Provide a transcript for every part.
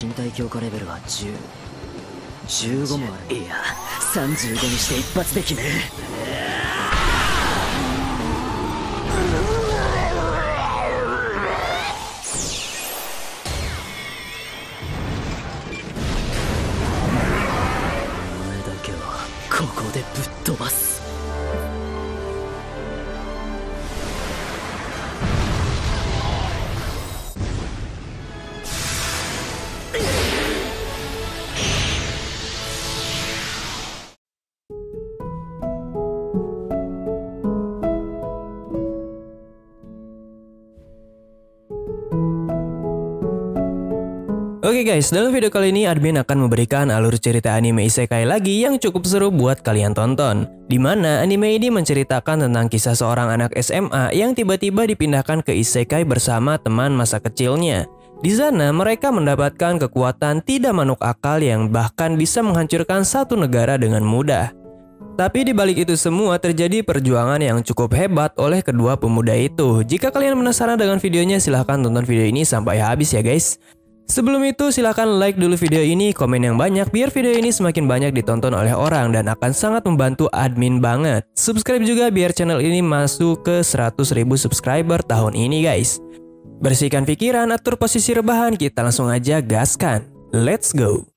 身体強化レベルは10、15もある。いや、35にして一発で決める。お前だけはここでぶっ飛ばす。Oke guys, dalam video kali ini admin akan memberikan alur cerita anime isekai lagi yang cukup seru buat kalian tonton. Dimana anime ini menceritakan tentang kisah seorang anak SMA yang tiba-tiba dipindahkan ke isekai bersama teman masa kecilnya. Di sana mereka mendapatkan kekuatan tidak manuk akal yang bahkan bisa menghancurkan satu negara dengan mudah. Tapi di balik itu semua terjadi perjuangan yang cukup hebat oleh kedua pemuda itu. Jika kalian penasaran dengan videonya, silahkan tonton video ini sampai habis ya guys. Sebelum itu silahkan like dulu video ini, komen yang banyak biar video ini semakin banyak ditonton oleh orang dan akan sangat membantu admin banget. Subscribe juga biar channel ini masuk ke 100.000 subscriber tahun ini guys. Bersihkan pikiran, atur posisi rebahan, kita langsung aja gaskan. Let's go!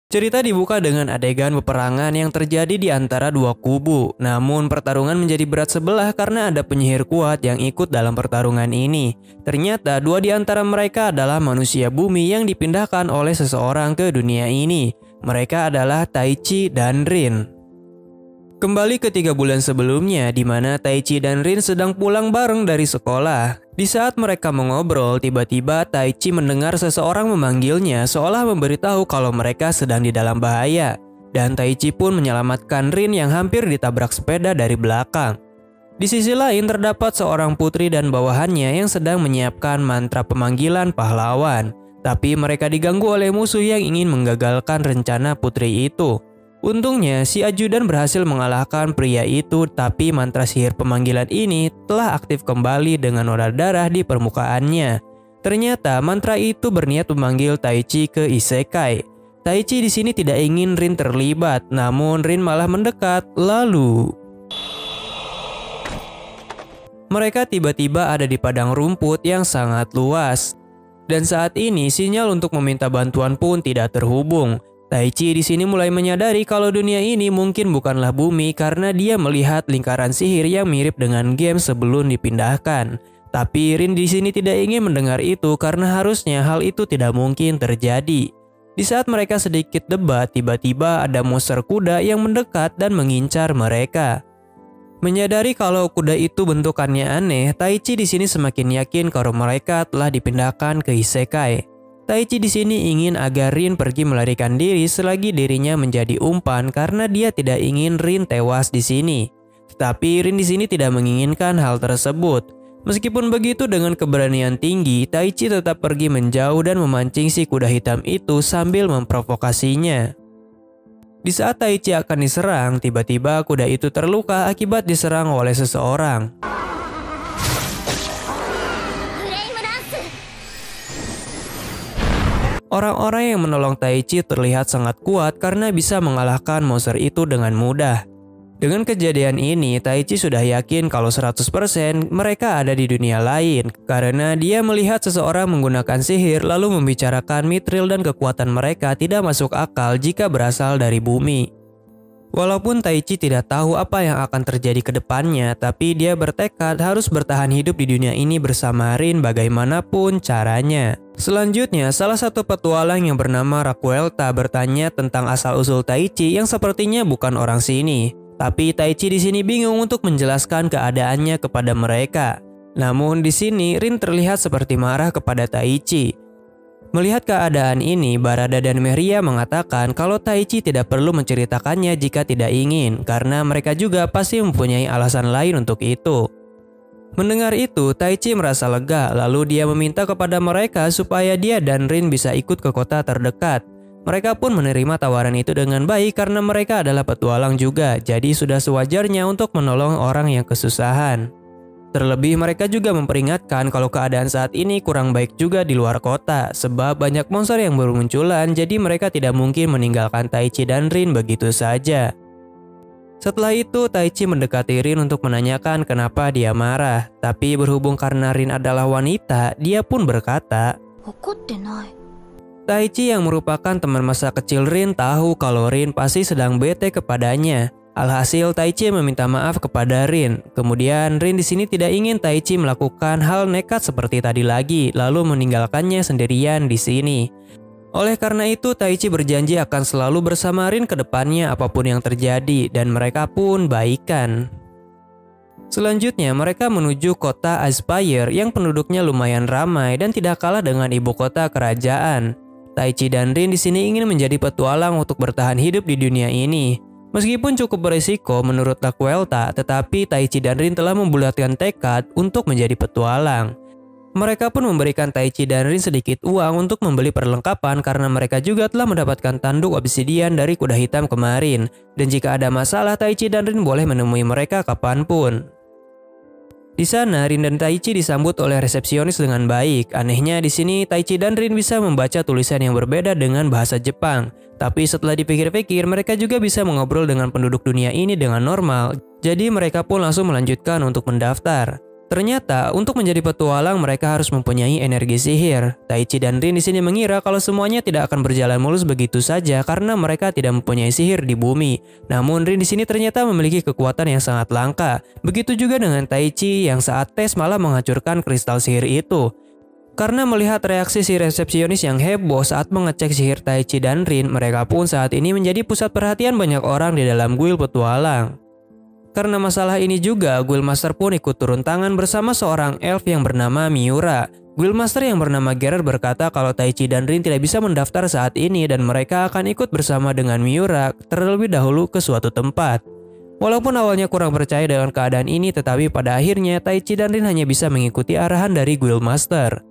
Cerita dibuka dengan adegan peperangan yang terjadi di antara dua kubu. Namun pertarungan menjadi berat sebelah karena ada penyihir kuat yang ikut dalam pertarungan ini. Ternyata dua di antara mereka adalah manusia bumi yang dipindahkan oleh seseorang ke dunia ini. Mereka adalah Taichi dan Rin. Kembali ke 3 bulan sebelumnya, di mana Taichi dan Rin sedang pulang bareng dari sekolah. Di saat mereka mengobrol, tiba-tiba Taichi mendengar seseorang memanggilnya seolah memberitahu kalau mereka sedang di dalam bahaya. Dan Taichi pun menyelamatkan Rin yang hampir ditabrak sepeda dari belakang. Di sisi lain terdapat seorang putri dan bawahannya yang sedang menyiapkan mantra pemanggilan pahlawan. Tapi mereka diganggu oleh musuh yang ingin menggagalkan rencana putri itu. Untungnya si ajudan berhasil mengalahkan pria itu, tapi mantra sihir pemanggilan ini telah aktif kembali dengan noda darah di permukaannya. Ternyata mantra itu berniat memanggil Taichi ke isekai. Taichi di sini tidak ingin Rin terlibat, namun Rin malah mendekat. Lalu mereka tiba-tiba ada di padang rumput yang sangat luas. Dan saat ini sinyal untuk meminta bantuan pun tidak terhubung. Taichi di sini mulai menyadari kalau dunia ini mungkin bukanlah bumi karena dia melihat lingkaran sihir yang mirip dengan game sebelum dipindahkan. Tapi Rin di sini tidak ingin mendengar itu karena harusnya hal itu tidak mungkin terjadi. Di saat mereka sedikit debat, tiba-tiba ada monster kuda yang mendekat dan mengincar mereka. Menyadari kalau kuda itu bentukannya aneh, Taichi di sini semakin yakin kalau mereka telah dipindahkan ke isekai. Taichi di sini ingin agar Rin pergi melarikan diri selagi dirinya menjadi umpan karena dia tidak ingin Rin tewas di sini. Tetapi Rin di sini tidak menginginkan hal tersebut. Meskipun begitu, dengan keberanian tinggi, Taichi tetap pergi menjauh dan memancing si kuda hitam itu sambil memprovokasinya. Di saat Taichi akan diserang, tiba-tiba kuda itu terluka akibat diserang oleh seseorang. Orang-orang yang menolong Taichi terlihat sangat kuat karena bisa mengalahkan monster itu dengan mudah. Dengan kejadian ini, Taichi sudah yakin kalau 100% mereka ada di dunia lain karena dia melihat seseorang menggunakan sihir lalu membicarakan mithril dan kekuatan mereka tidak masuk akal jika berasal dari bumi. Walaupun Taichi tidak tahu apa yang akan terjadi ke depannya, tapi dia bertekad harus bertahan hidup di dunia ini bersama Rin bagaimanapun caranya. Selanjutnya, salah satu petualang yang bernama Raquelta bertanya tentang asal-usul Taichi yang sepertinya bukan orang sini. Tapi Taichi di sini bingung untuk menjelaskan keadaannya kepada mereka. Namun di sini Rin terlihat seperti marah kepada Taichi. Melihat keadaan ini, Barada dan Meria mengatakan kalau Taichi tidak perlu menceritakannya jika tidak ingin, karena mereka juga pasti mempunyai alasan lain untuk itu. Mendengar itu, Taichi merasa lega, lalu dia meminta kepada mereka supaya dia dan Rin bisa ikut ke kota terdekat. Mereka pun menerima tawaran itu dengan baik karena mereka adalah petualang juga, jadi sudah sewajarnya untuk menolong orang yang kesusahan. Terlebih mereka juga memperingatkan kalau keadaan saat ini kurang baik juga di luar kota, sebab banyak monster yang bermunculan, jadi mereka tidak mungkin meninggalkan Taichi dan Rin begitu saja. Setelah itu Taichi mendekati Rin untuk menanyakan kenapa dia marah, tapi berhubung karena Rin adalah wanita, dia pun berkata, Taichi yang merupakan teman masa kecil Rin tahu kalau Rin pasti sedang bete kepadanya. Alhasil Taichi meminta maaf kepada Rin. Kemudian Rin di sini tidak ingin Taichi melakukan hal nekat seperti tadi lagi, lalu meninggalkannya sendirian di sini. Oleh karena itu Taichi berjanji akan selalu bersama Rin ke depannya apapun yang terjadi, dan mereka pun baikan. Selanjutnya mereka menuju kota Aspire yang penduduknya lumayan ramai dan tidak kalah dengan ibu kota kerajaan. Taichi dan Rin di sini ingin menjadi petualang untuk bertahan hidup di dunia ini. Meskipun cukup berisiko menurut Lakuelta, tetapi Taichi dan Rin telah membulatkan tekad untuk menjadi petualang. Mereka pun memberikan Taichi dan Rin sedikit uang untuk membeli perlengkapan karena mereka juga telah mendapatkan tanduk obsidian dari kuda hitam kemarin. Dan jika ada masalah, Taichi dan Rin boleh menemui mereka kapanpun. Di sana, Rin dan Taichi disambut oleh resepsionis dengan baik. Anehnya di sini Taichi dan Rin bisa membaca tulisan yang berbeda dengan bahasa Jepang. Tapi setelah dipikir-pikir, mereka juga bisa mengobrol dengan penduduk dunia ini dengan normal. Jadi mereka pun langsung melanjutkan untuk mendaftar. Ternyata untuk menjadi petualang mereka harus mempunyai energi sihir. Taichi dan Rin di sini mengira kalau semuanya tidak akan berjalan mulus begitu saja karena mereka tidak mempunyai sihir di bumi. Namun Rin di sini ternyata memiliki kekuatan yang sangat langka. Begitu juga dengan Taichi yang saat tes malah menghancurkan kristal sihir itu. Karena melihat reaksi si resepsionis yang heboh saat mengecek sihir Taichi dan Rin, mereka pun saat ini menjadi pusat perhatian banyak orang di dalam guild petualang. Karena masalah ini juga, Guildmaster pun ikut turun tangan bersama seorang elf yang bernama Miura. Guildmaster yang bernama Gerard berkata kalau Taichi dan Rin tidak bisa mendaftar saat ini dan mereka akan ikut bersama dengan Miura terlebih dahulu ke suatu tempat. Walaupun awalnya kurang percaya dengan keadaan ini, tetapi pada akhirnya Taichi dan Rin hanya bisa mengikuti arahan dari Guildmaster.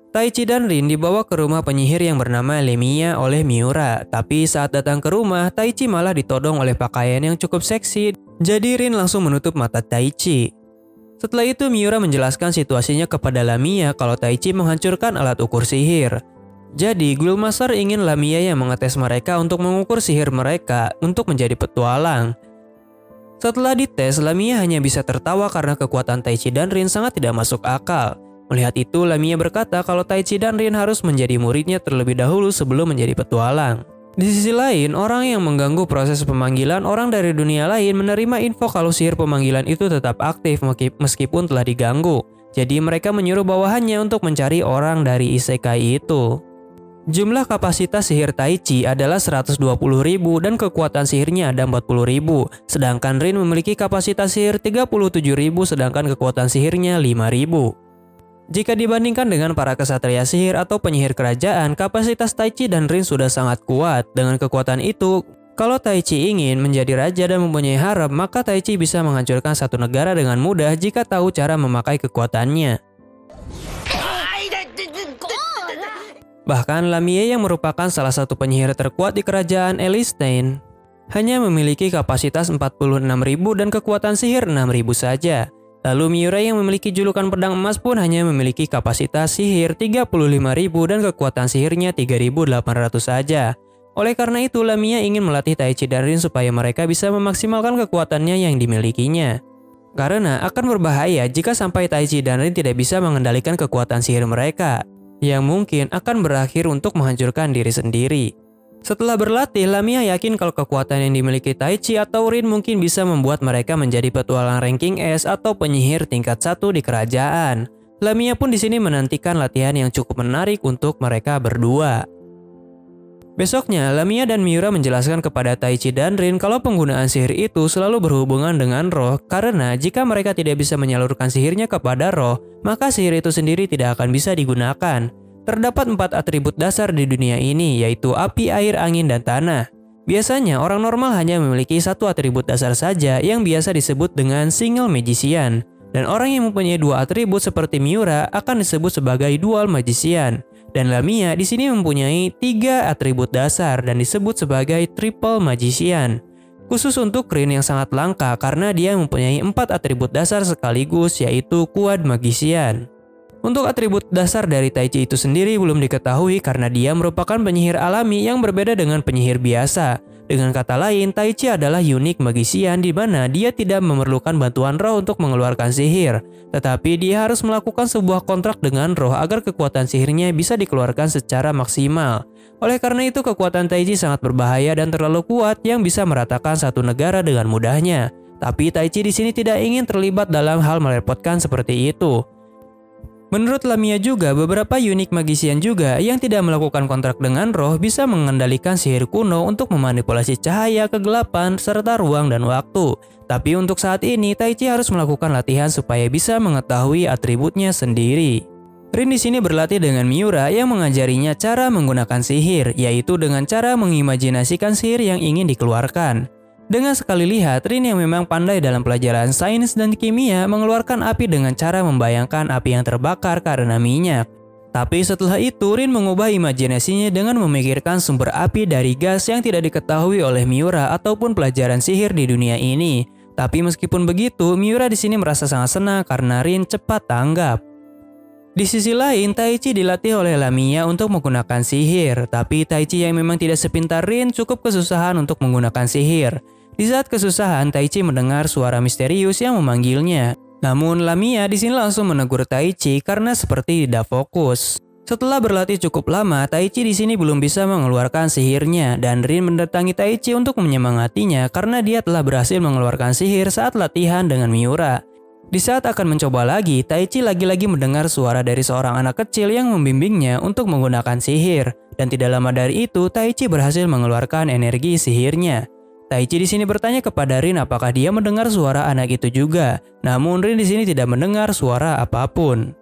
Taichi dan Rin dibawa ke rumah penyihir yang bernama Lemia oleh Miura. Tapi saat datang ke rumah, Taichi malah ditodong oleh pakaian yang cukup seksi. Jadi Rin langsung menutup mata Taichi. Setelah itu Miura menjelaskan situasinya kepada Lamia kalau Taichi menghancurkan alat ukur sihir. Jadi Guildmaster ingin Lamia yang mengetes mereka untuk mengukur sihir mereka untuk menjadi petualang. Setelah dites, Lamia hanya bisa tertawa karena kekuatan Taichi dan Rin sangat tidak masuk akal. Melihat itu, Lamia berkata kalau Taichi dan Rin harus menjadi muridnya terlebih dahulu sebelum menjadi petualang. Di sisi lain, orang yang mengganggu proses pemanggilan orang dari dunia lain menerima info kalau sihir pemanggilan itu tetap aktif meskipun telah diganggu. Jadi mereka menyuruh bawahannya untuk mencari orang dari isekai itu. Jumlah kapasitas sihir Taichi adalah 120.000 dan kekuatan sihirnya ada 40.000. Sedangkan Rin memiliki kapasitas sihir 37.000 sedangkan kekuatan sihirnya 5.000. Jika dibandingkan dengan para kesatria sihir atau penyihir kerajaan, kapasitas Taichi dan Rin sudah sangat kuat. Dengan kekuatan itu, kalau Taichi ingin menjadi raja dan mempunyai harem, maka Taichi bisa menghancurkan satu negara dengan mudah jika tahu cara memakai kekuatannya. Bahkan Lamia yang merupakan salah satu penyihir terkuat di kerajaan Elistein hanya memiliki kapasitas 46.000 dan kekuatan sihir 6.000 saja. Lalu Miura yang memiliki julukan pedang emas pun hanya memiliki kapasitas sihir 35.000 dan kekuatan sihirnya 3.800 saja. Oleh karena itu, Lamia ingin melatih Taichi dan Rin supaya mereka bisa memaksimalkan kekuatannya yang dimilikinya. Karena akan berbahaya jika sampai Taichi dan Rin tidak bisa mengendalikan kekuatan sihir mereka, yang mungkin akan berakhir untuk menghancurkan diri sendiri. Setelah berlatih, Lamia yakin kalau kekuatan yang dimiliki Taichi atau Rin mungkin bisa membuat mereka menjadi petualang ranking S atau penyihir tingkat 1 di kerajaan. Lamia pun di sini menantikan latihan yang cukup menarik untuk mereka berdua. Besoknya, Lamia dan Miura menjelaskan kepada Taichi dan Rin kalau penggunaan sihir itu selalu berhubungan dengan roh, karena jika mereka tidak bisa menyalurkan sihirnya kepada roh, maka sihir itu sendiri tidak akan bisa digunakan. Terdapat 4 atribut dasar di dunia ini, yaitu api, air, angin, dan tanah. Biasanya orang normal hanya memiliki satu atribut dasar saja yang biasa disebut dengan single magician. Dan orang yang mempunyai 2 atribut seperti Miura akan disebut sebagai dual magician. Dan Lamia di sini mempunyai 3 atribut dasar dan disebut sebagai triple magician. Khusus untuk Rin yang sangat langka karena dia mempunyai 4 atribut dasar sekaligus, yaitu kuat magician. Untuk atribut dasar dari Tai Chi itu sendiri belum diketahui karena dia merupakan penyihir alami yang berbeda dengan penyihir biasa. Dengan kata lain, Tai Chi adalah unik magician di mana dia tidak memerlukan bantuan roh untuk mengeluarkan sihir. Tetapi dia harus melakukan sebuah kontrak dengan roh agar kekuatan sihirnya bisa dikeluarkan secara maksimal. Oleh karena itu, kekuatan Tai Chi sangat berbahaya dan terlalu kuat yang bisa meratakan satu negara dengan mudahnya. Tapi Tai Chi di sini tidak ingin terlibat dalam hal merepotkan seperti itu. Menurut Lamia juga, beberapa unik magician juga yang tidak melakukan kontrak dengan roh bisa mengendalikan sihir kuno untuk memanipulasi cahaya, kegelapan, serta ruang dan waktu. Tapi untuk saat ini, Tai Chi harus melakukan latihan supaya bisa mengetahui atributnya sendiri. Rin di sini berlatih dengan Miura yang mengajarinya cara menggunakan sihir, yaitu dengan cara mengimajinasikan sihir yang ingin dikeluarkan. Dengan sekali lihat, Rin yang memang pandai dalam pelajaran sains dan kimia mengeluarkan api dengan cara membayangkan api yang terbakar karena minyak. Tapi setelah itu, Rin mengubah imajinasinya dengan memikirkan sumber api dari gas yang tidak diketahui oleh Miura ataupun pelajaran sihir di dunia ini. Tapi meskipun begitu, Miura di sini merasa sangat senang karena Rin cepat tanggap. Di sisi lain, Tai Chi dilatih oleh Lamia untuk menggunakan sihir, tapi Tai Chi yang memang tidak sepintar Rin cukup kesusahan untuk menggunakan sihir. Di saat kesusahan, Tai Chi mendengar suara misterius yang memanggilnya. Namun Lamia di sini langsung menegur Tai Chi karena seperti tidak fokus. Setelah berlatih cukup lama, Tai Chi di sini belum bisa mengeluarkan sihirnya dan Rin mendatangi Tai Chi untuk menyemangatinya karena dia telah berhasil mengeluarkan sihir saat latihan dengan Miura. Di saat akan mencoba lagi, Tai Chi lagi-lagi mendengar suara dari seorang anak kecil yang membimbingnya untuk menggunakan sihir. Dan tidak lama dari itu, Tai Chi berhasil mengeluarkan energi sihirnya. Tai Chi di sini bertanya kepada Rin apakah dia mendengar suara anak itu juga. Namun Rin di sini tidak mendengar suara apapun.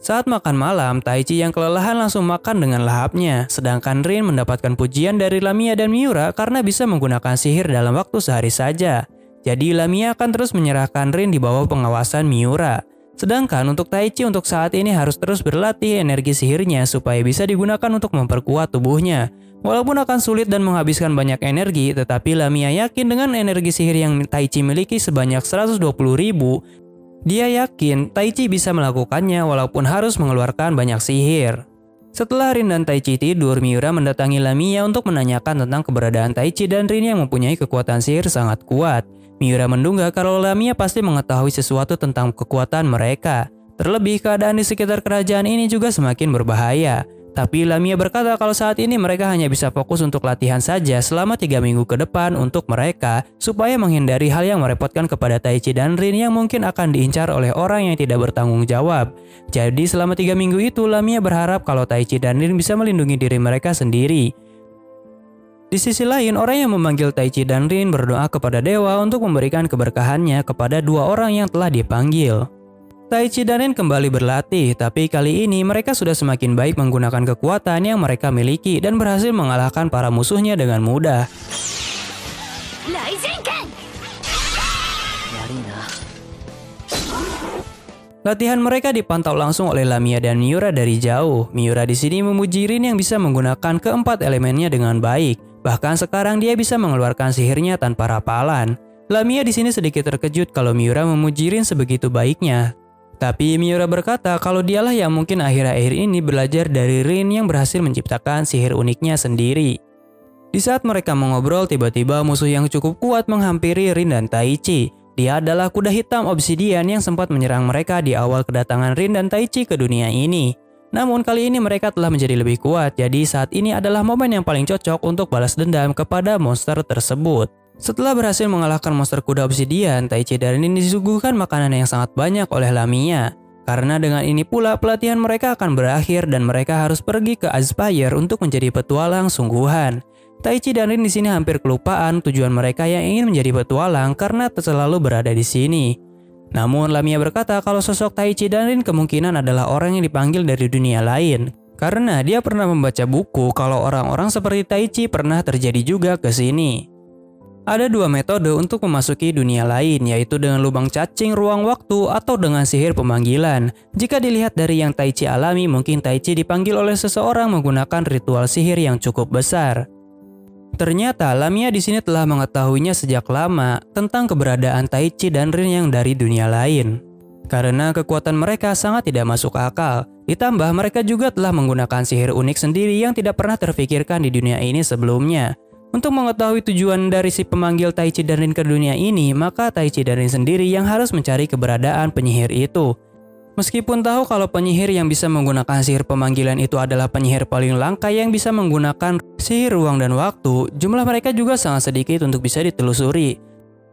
Saat makan malam, Tai Chi yang kelelahan langsung makan dengan lahapnya. Sedangkan Rin mendapatkan pujian dari Lamia dan Miura karena bisa menggunakan sihir dalam waktu sehari saja. Jadi Lamia akan terus menyerahkan Rin di bawah pengawasan Miura. Sedangkan untuk Tai Chi untuk saat ini harus terus berlatih energi sihirnya supaya bisa digunakan untuk memperkuat tubuhnya. Walaupun akan sulit dan menghabiskan banyak energi, tetapi Lamia yakin dengan energi sihir yang Tai Chi miliki sebanyak 120.000, dia yakin Tai Chi bisa melakukannya walaupun harus mengeluarkan banyak sihir. Setelah Rin dan Tai Chi tidur, Miura mendatangi Lamia untuk menanyakan tentang keberadaan Tai Chi dan Rin yang mempunyai kekuatan sihir sangat kuat. Miura menduga kalau Lamia pasti mengetahui sesuatu tentang kekuatan mereka. Terlebih keadaan di sekitar kerajaan ini juga semakin berbahaya. Tapi Lamia berkata kalau saat ini mereka hanya bisa fokus untuk latihan saja selama 3 minggu ke depan untuk mereka supaya menghindari hal yang merepotkan kepada Tai Chi dan Rin yang mungkin akan diincar oleh orang yang tidak bertanggung jawab. Jadi selama 3 minggu itu Lamia berharap kalau Tai Chi dan Rin bisa melindungi diri mereka sendiri. Di sisi lain, orang yang memanggil Tai Chi dan Rin berdoa kepada dewa untuk memberikan keberkahannya kepada 2 orang yang telah dipanggil. Tai Chi dan Rin kembali berlatih, tapi kali ini mereka sudah semakin baik menggunakan kekuatan yang mereka miliki dan berhasil mengalahkan para musuhnya dengan mudah. Latihan mereka dipantau langsung oleh Lamia dan Miura dari jauh. Miura di sini memuji Rin yang bisa menggunakan keempat elemennya dengan baik. Bahkan sekarang dia bisa mengeluarkan sihirnya tanpa rapalan. Lamia di sini sedikit terkejut kalau Miura memuji Rin sebegitu baiknya. Tapi Miura berkata kalau dialah yang mungkin akhir-akhir ini belajar dari Rin yang berhasil menciptakan sihir uniknya sendiri. Di saat mereka mengobrol, tiba-tiba musuh yang cukup kuat menghampiri Rin dan Tai Chi. Dia adalah kuda hitam obsidian yang sempat menyerang mereka di awal kedatangan Rin dan Tai Chi ke dunia ini. Namun kali ini mereka telah menjadi lebih kuat, jadi saat ini adalah momen yang paling cocok untuk balas dendam kepada monster tersebut. Setelah berhasil mengalahkan monster kuda obsidian, Tai Chi dan Rin disuguhkan makanan yang sangat banyak oleh Lamia. Karena dengan ini pula pelatihan mereka akan berakhir dan mereka harus pergi ke Aspire untuk menjadi petualang sungguhan. Tai Chi dan Rin di sini hampir kelupaan tujuan mereka yang ingin menjadi petualang karena selalu berada di sini. Namun Lamia berkata kalau sosok Tai Chi dan Rin kemungkinan adalah orang yang dipanggil dari dunia lain. Karena dia pernah membaca buku kalau orang-orang seperti Tai Chi pernah terjadi juga ke sini. Ada 2 metode untuk memasuki dunia lain, yaitu dengan lubang cacing ruang waktu atau dengan sihir pemanggilan. Jika dilihat dari yang Tai Chi alami, mungkin Tai Chi dipanggil oleh seseorang menggunakan ritual sihir yang cukup besar. Ternyata Lamia di sini telah mengetahuinya sejak lama tentang keberadaan Taichi dan Rin yang dari dunia lain. Karena kekuatan mereka sangat tidak masuk akal, ditambah mereka juga telah menggunakan sihir unik sendiri yang tidak pernah terfikirkan di dunia ini sebelumnya. Untuk mengetahui tujuan dari si pemanggil Taichi dan Rin ke dunia ini, maka Taichi dan Rin sendiri yang harus mencari keberadaan penyihir itu. Meskipun tahu kalau penyihir yang bisa menggunakan sihir pemanggilan itu adalah penyihir paling langka yang bisa menggunakan sihir ruang dan waktu, jumlah mereka juga sangat sedikit untuk bisa ditelusuri.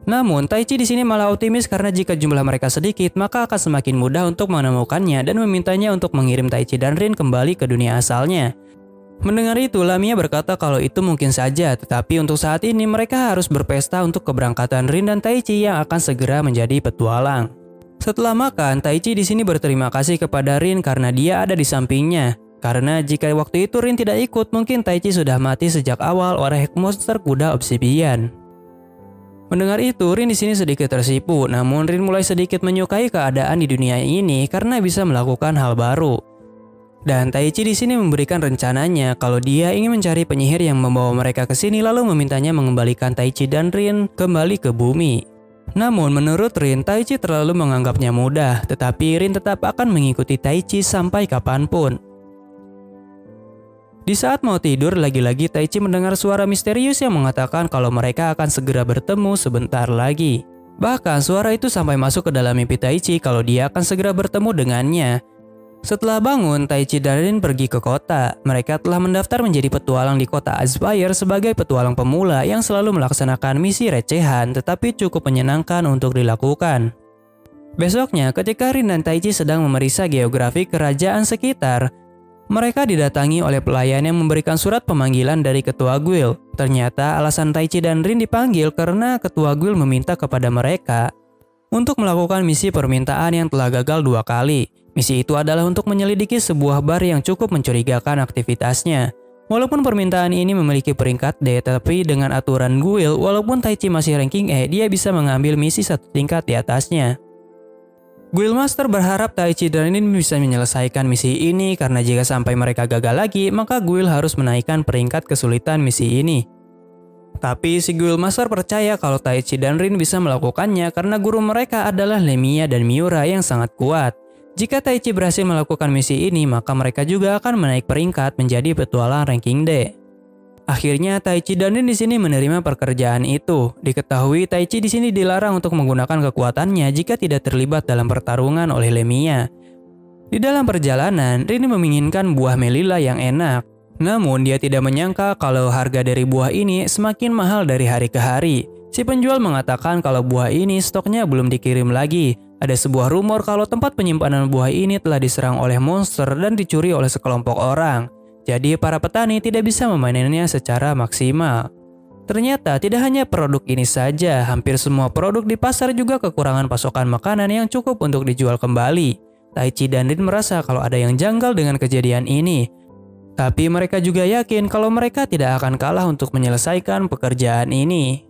Namun, Taichi di sini malah optimis karena jika jumlah mereka sedikit, maka akan semakin mudah untuk menemukannya dan memintanya untuk mengirim Taichi dan Rin kembali ke dunia asalnya. Mendengar itu, Lamia berkata kalau itu mungkin saja, tetapi untuk saat ini mereka harus berpesta untuk keberangkatan Rin dan Taichi yang akan segera menjadi petualang. Setelah makan, Taichi di sini berterima kasih kepada Rin karena dia ada di sampingnya. Karena jika waktu itu Rin tidak ikut, mungkin Taichi sudah mati sejak awal oleh monster kuda obsidian. Mendengar itu, Rin di sini sedikit tersipu, namun Rin mulai sedikit menyukai keadaan di dunia ini karena bisa melakukan hal baru. Dan Taichi di sini memberikan rencananya kalau dia ingin mencari penyihir yang membawa mereka ke sini lalu memintanya mengembalikan Taichi dan Rin kembali ke bumi. Namun menurut Rin, Taichi terlalu menganggapnya mudah, tetapi Rin tetap akan mengikuti Taichi sampai kapanpun. Di saat mau tidur, lagi-lagi Taichi mendengar suara misterius yang mengatakan kalau mereka akan segera bertemu sebentar lagi. Bahkan suara itu sampai masuk ke dalam mimpi Taichi kalau dia akan segera bertemu dengannya. Setelah bangun, Taichi dan Rin pergi ke kota. Mereka telah mendaftar menjadi petualang di kota Aspire sebagai petualang pemula yang selalu melaksanakan misi recehan tetapi cukup menyenangkan untuk dilakukan. Besoknya, ketika Rin dan Taichi sedang memeriksa geografi kerajaan sekitar, mereka didatangi oleh pelayan yang memberikan surat pemanggilan dari ketua guild. Ternyata alasan Taichi dan Rin dipanggil karena ketua guild meminta kepada mereka untuk melakukan misi permintaan yang telah gagal 2 kali. Misi itu adalah untuk menyelidiki sebuah bar yang cukup mencurigakan aktivitasnya. Walaupun permintaan ini memiliki peringkat D, tapi dengan aturan guild, walaupun Taichi masih ranking E, dia bisa mengambil misi 1 tingkat di atasnya. Guildmaster berharap Taichi dan Rin bisa menyelesaikan misi ini karena jika sampai mereka gagal lagi, maka guild harus menaikkan peringkat kesulitan misi ini. Tapi si Guildmaster percaya kalau Taichi dan Rin bisa melakukannya karena guru mereka adalah Lemia dan Miura yang sangat kuat. Jika Taichi berhasil melakukan misi ini, maka mereka juga akan menaik peringkat menjadi petualang ranking D. Akhirnya Taichi dan Rin di sini menerima pekerjaan itu. Diketahui Taichi di sini dilarang untuk menggunakan kekuatannya jika tidak terlibat dalam pertarungan oleh Lemia. Di dalam perjalanan, Rin menginginkan buah melila yang enak. Namun dia tidak menyangka kalau harga dari buah ini semakin mahal dari hari ke hari. Si penjual mengatakan kalau buah ini stoknya belum dikirim lagi. Ada sebuah rumor kalau tempat penyimpanan buah ini telah diserang oleh monster dan dicuri oleh sekelompok orang. Jadi para petani tidak bisa memanennya secara maksimal. Ternyata tidak hanya produk ini saja, hampir semua produk di pasar juga kekurangan pasokan makanan yang cukup untuk dijual kembali. Taichi dan Rin merasa kalau ada yang janggal dengan kejadian ini. Tapi mereka juga yakin kalau mereka tidak akan kalah untuk menyelesaikan pekerjaan ini.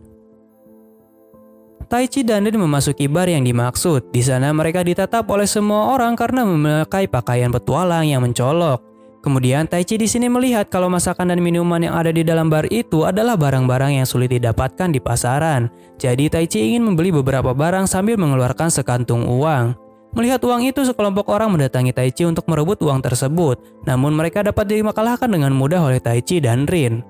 Taichi dan Rin memasuki bar yang dimaksud. Di sana mereka ditatap oleh semua orang karena memakai pakaian petualang yang mencolok. Kemudian Taichi di sini melihat kalau masakan dan minuman yang ada di dalam bar itu adalah barang-barang yang sulit didapatkan di pasaran. Jadi Taichi ingin membeli beberapa barang sambil mengeluarkan sekantung uang. Melihat uang itu, sekelompok orang mendatangi Taichi untuk merebut uang tersebut. Namun mereka dapat dikalahkan dengan mudah oleh Taichi dan Rin.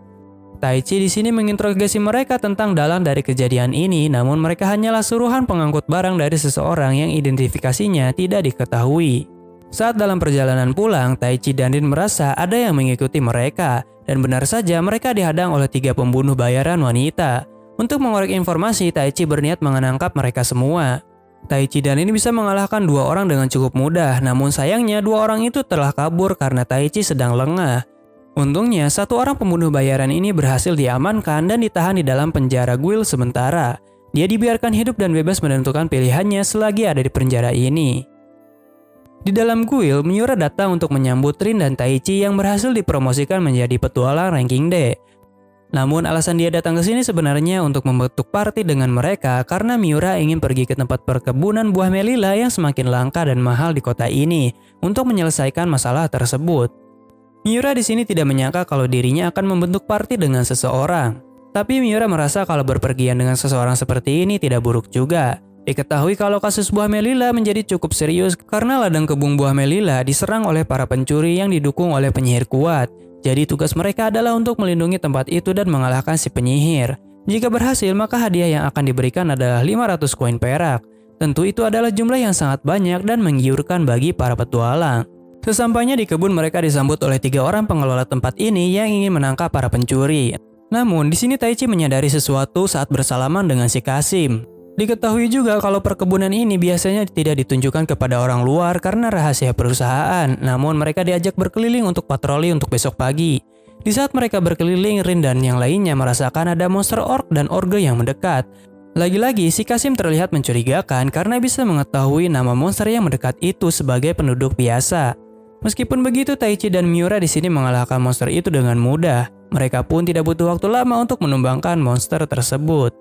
Taichi di sini menginterogasi mereka tentang dalang dari kejadian ini, namun mereka hanyalah suruhan pengangkut barang dari seseorang yang identifikasinya tidak diketahui. Saat dalam perjalanan pulang, Taichi dan Rin merasa ada yang mengikuti mereka, dan benar saja mereka dihadang oleh 3 pembunuh bayaran wanita. Untuk mengorek informasi, Taichi berniat menangkap mereka semua. Taichi dan Rin bisa mengalahkan 2 orang dengan cukup mudah, namun sayangnya 2 orang itu telah kabur karena Taichi sedang lengah. Untungnya, 1 orang pembunuh bayaran ini berhasil diamankan dan ditahan di dalam penjara guild sementara. Dia dibiarkan hidup dan bebas menentukan pilihannya selagi ada di penjara ini. Di dalam guild, Miura datang untuk menyambut Rin dan Taichi yang berhasil dipromosikan menjadi petualang ranking D. Namun alasan dia datang ke sini sebenarnya untuk membentuk party dengan mereka karena Miura ingin pergi ke tempat perkebunan buah melila yang semakin langka dan mahal di kota ini untuk menyelesaikan masalah tersebut. Miura di sini tidak menyangka kalau dirinya akan membentuk party dengan seseorang. Tapi Miura merasa kalau berpergian dengan seseorang seperti ini tidak buruk juga. Diketahui kalau kasus buah Melilla menjadi cukup serius karena ladang kebun buah Melilla diserang oleh para pencuri yang didukung oleh penyihir kuat. Jadi tugas mereka adalah untuk melindungi tempat itu dan mengalahkan si penyihir. Jika berhasil, maka hadiah yang akan diberikan adalah 500 koin perak. Tentu itu adalah jumlah yang sangat banyak dan menggiurkan bagi para petualang. Sesampainya di kebun, mereka disambut oleh 3 orang pengelola tempat ini yang ingin menangkap para pencuri. Namun, di sini Taichi menyadari sesuatu saat bersalaman dengan si Kasim. Diketahui juga kalau perkebunan ini biasanya tidak ditunjukkan kepada orang luar karena rahasia perusahaan. Namun, mereka diajak berkeliling untuk patroli untuk besok pagi. Di saat mereka berkeliling, Rin dan yang lainnya merasakan ada monster orc dan orge yang mendekat. Lagi-lagi, si Kasim terlihat mencurigakan karena bisa mengetahui nama monster yang mendekat itu sebagai penduduk biasa. Meskipun begitu, Taichi dan Miura di sini mengalahkan monster itu dengan mudah. Mereka pun tidak butuh waktu lama untuk menumbangkan monster tersebut.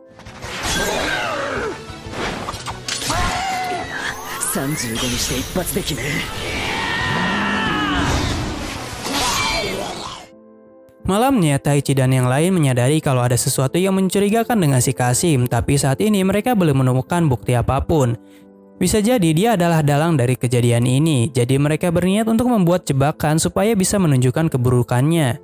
35にして一発で決める。 Malamnya, Taichi dan yang lain menyadari kalau ada sesuatu yang mencurigakan dengan si Kasim, tapi saat ini mereka belum menemukan bukti apapun. Bisa jadi dia adalah dalang dari kejadian ini, jadi mereka berniat untuk membuat jebakan supaya bisa menunjukkan keburukannya.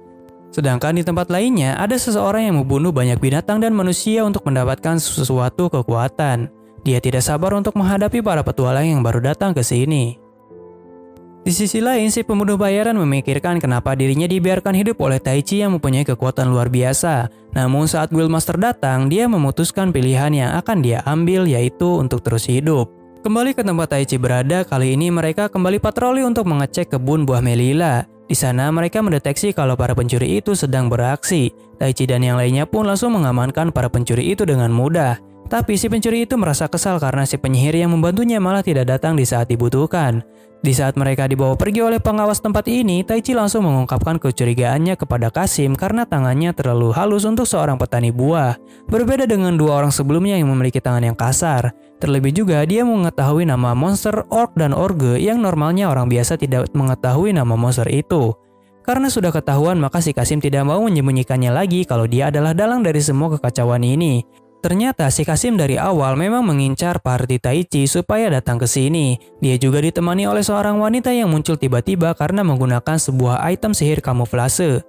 Sedangkan di tempat lainnya, ada seseorang yang membunuh banyak binatang dan manusia untuk mendapatkan sesuatu kekuatan. Dia tidak sabar untuk menghadapi para petualang yang baru datang ke sini. Di sisi lain, si pembunuh bayaran memikirkan kenapa dirinya dibiarkan hidup oleh Taichi yang mempunyai kekuatan luar biasa. Namun saat Guildmaster datang, dia memutuskan pilihan yang akan dia ambil, yaitu untuk terus hidup. Kembali ke tempat Taichi berada, kali ini mereka kembali patroli untuk mengecek kebun buah Melilla. Di sana mereka mendeteksi kalau para pencuri itu sedang beraksi. Taichi dan yang lainnya pun langsung mengamankan para pencuri itu dengan mudah. Tapi si pencuri itu merasa kesal karena si penyihir yang membantunya malah tidak datang di saat dibutuhkan. Di saat mereka dibawa pergi oleh pengawas tempat ini, Taichi langsung mengungkapkan kecurigaannya kepada Kasim karena tangannya terlalu halus untuk seorang petani buah. Berbeda dengan 2 orang sebelumnya yang memiliki tangan yang kasar. Terlebih juga dia mengetahui nama monster orc dan orge yang normalnya orang biasa tidak mengetahui nama monster itu. Karena sudah ketahuan, maka si Kasim tidak mau menyembunyikannya lagi kalau dia adalah dalang dari semua kekacauan ini. Ternyata si Kasim dari awal memang mengincar party Taichi supaya datang ke sini. Dia juga ditemani oleh seorang wanita yang muncul tiba-tiba karena menggunakan sebuah item sihir kamuflase.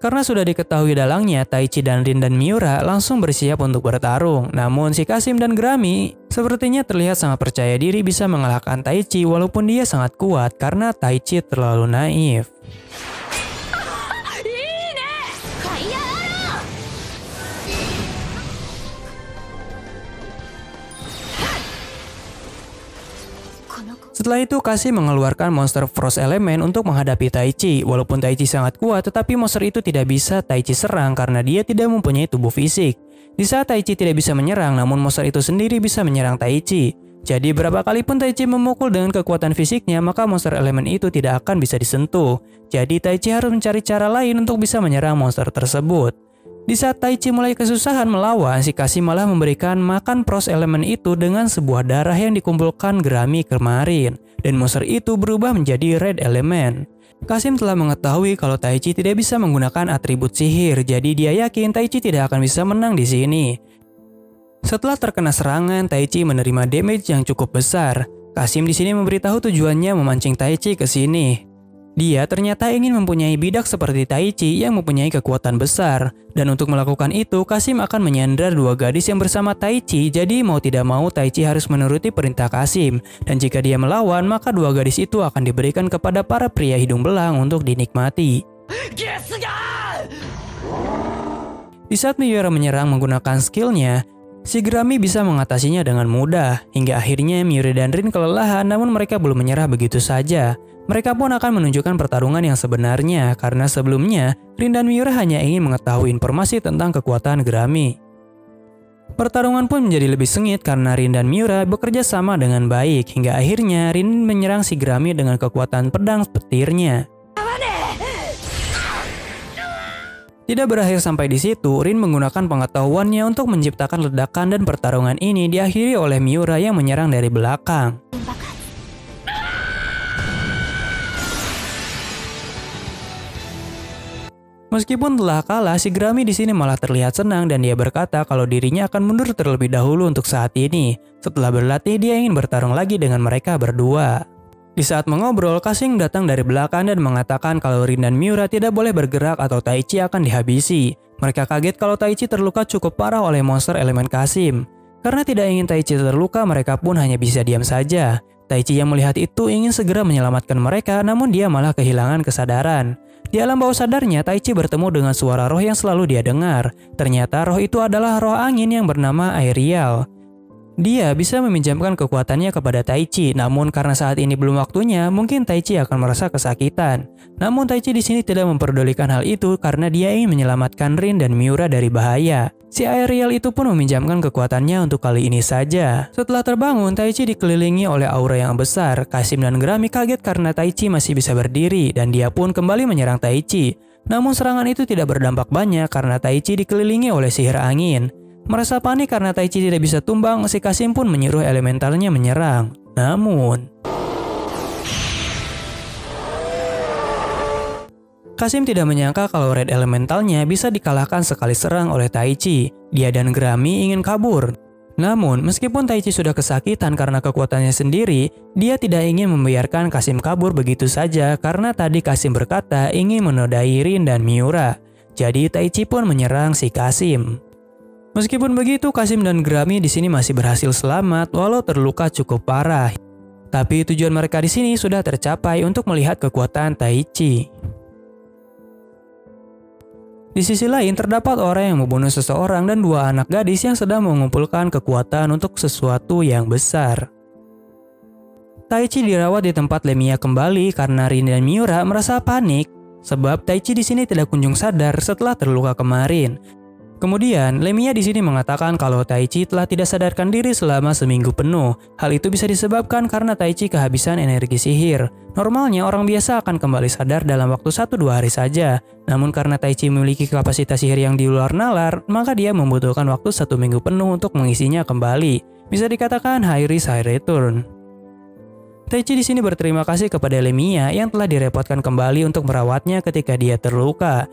Karena sudah diketahui dalangnya, Taichi dan Rin dan Miura langsung bersiap untuk bertarung. Namun si Kasim dan Grami sepertinya terlihat sangat percaya diri bisa mengalahkan Taichi walaupun dia sangat kuat karena Taichi terlalu naif. Setelah itu, Kasim mengeluarkan monster Frost Element untuk menghadapi Taichi. Walaupun Taichi sangat kuat, tetapi monster itu tidak bisa Taichi serang karena dia tidak mempunyai tubuh fisik. Di saat Taichi tidak bisa menyerang, namun monster itu sendiri bisa menyerang Taichi. Jadi berapa kali pun Taichi memukul dengan kekuatan fisiknya, maka monster elemen itu tidak akan bisa disentuh. Jadi Taichi harus mencari cara lain untuk bisa menyerang monster tersebut. Di saat Taichi mulai kesusahan melawan, si Kasim malah memberikan makan Frost Element itu dengan sebuah darah yang dikumpulkan Grami kemarin. Dan monster itu berubah menjadi Red Element. Kasim telah mengetahui kalau Taichi tidak bisa menggunakan atribut sihir, jadi dia yakin Taichi tidak akan bisa menang di sini. Setelah terkena serangan, Taichi menerima damage yang cukup besar. Kasim di sini memberitahu tujuannya memancing Taichi ke sini. Dia ternyata ingin mempunyai bidak seperti Taichi yang mempunyai kekuatan besar. Dan untuk melakukan itu, Kasim akan menyandra 2 gadis yang bersama Taichi, jadi mau tidak mau Taichi harus menuruti perintah Kasim. Dan jika dia melawan, maka 2 gadis itu akan diberikan kepada para pria hidung belang untuk dinikmati. Di saat Miura menyerang menggunakan skillnya, si Grami bisa mengatasinya dengan mudah. Hingga akhirnya Miura dan Rin kelelahan, namun mereka belum menyerah begitu saja. Mereka pun akan menunjukkan pertarungan yang sebenarnya, karena sebelumnya Rin dan Miura hanya ingin mengetahui informasi tentang kekuatan Grami. Pertarungan pun menjadi lebih sengit karena Rin dan Miura bekerja sama dengan baik, hingga akhirnya Rin menyerang si Grami dengan kekuatan pedang petirnya. Tidak berakhir sampai di situ, Rin menggunakan pengetahuannya untuk menciptakan ledakan dan pertarungan ini diakhiri oleh Miura yang menyerang dari belakang. Meskipun telah kalah, si Grami di sini malah terlihat senang dan dia berkata kalau dirinya akan mundur terlebih dahulu untuk saat ini. Setelah berlatih, dia ingin bertarung lagi dengan mereka berdua. Di saat mengobrol, Kasim datang dari belakang dan mengatakan kalau Rin dan Miura tidak boleh bergerak atau Taichi akan dihabisi. Mereka kaget kalau Taichi terluka cukup parah oleh monster elemen Kasim. Karena tidak ingin Taichi terluka, mereka pun hanya bisa diam saja. Taichi yang melihat itu ingin segera menyelamatkan mereka, namun dia malah kehilangan kesadaran. Di alam bawah sadarnya, Taichi bertemu dengan suara roh yang selalu dia dengar. Ternyata roh itu adalah roh angin yang bernama Aerial. Dia bisa meminjamkan kekuatannya kepada Taichi, namun karena saat ini belum waktunya, mungkin Taichi akan merasa kesakitan. Namun Taichi di sini tidak memperdulikan hal itu karena dia ingin menyelamatkan Rin dan Miura dari bahaya. Si Aerial itu pun meminjamkan kekuatannya untuk kali ini saja. Setelah terbangun, Taichi dikelilingi oleh aura yang besar. Kasim dan Grami kaget karena Taichi masih bisa berdiri dan dia pun kembali menyerang Taichi. Namun serangan itu tidak berdampak banyak karena Taichi dikelilingi oleh sihir angin. Merasa panik karena Taichi tidak bisa tumbang, si Kasim pun menyuruh elementalnya menyerang. Namun Kasim tidak menyangka kalau Red Elementalnya bisa dikalahkan sekali serang oleh Taichi. Dia dan Grami ingin kabur. Namun, meskipun Taichi sudah kesakitan karena kekuatannya sendiri, dia tidak ingin membiarkan Kasim kabur begitu saja karena tadi Kasim berkata ingin menodai Rin dan Miura. Jadi Taichi pun menyerang si Kasim. Meskipun begitu, Kasim dan Grami di sini masih berhasil selamat walau terluka cukup parah. Tapi tujuan mereka di sini sudah tercapai untuk melihat kekuatan Taichi. Di sisi lain, terdapat orang yang membunuh seseorang dan dua anak gadis yang sedang mengumpulkan kekuatan untuk sesuatu yang besar. Taichi dirawat di tempat Lemia kembali karena Rin dan Miura merasa panik, sebab Taichi di sini tidak kunjung sadar setelah terluka kemarin. Kemudian, Lemia di sini mengatakan kalau Taichi telah tidak sadarkan diri selama seminggu penuh. Hal itu bisa disebabkan karena Taichi kehabisan energi sihir. Normalnya orang biasa akan kembali sadar dalam waktu 1-2 hari saja. Namun karena Taichi memiliki kapasitas sihir yang di luar nalar, maka dia membutuhkan waktu 1 minggu penuh untuk mengisinya kembali. Bisa dikatakan high risk high return. Taichi di sini berterima kasih kepada Lemia yang telah direpotkan kembali untuk merawatnya ketika dia terluka.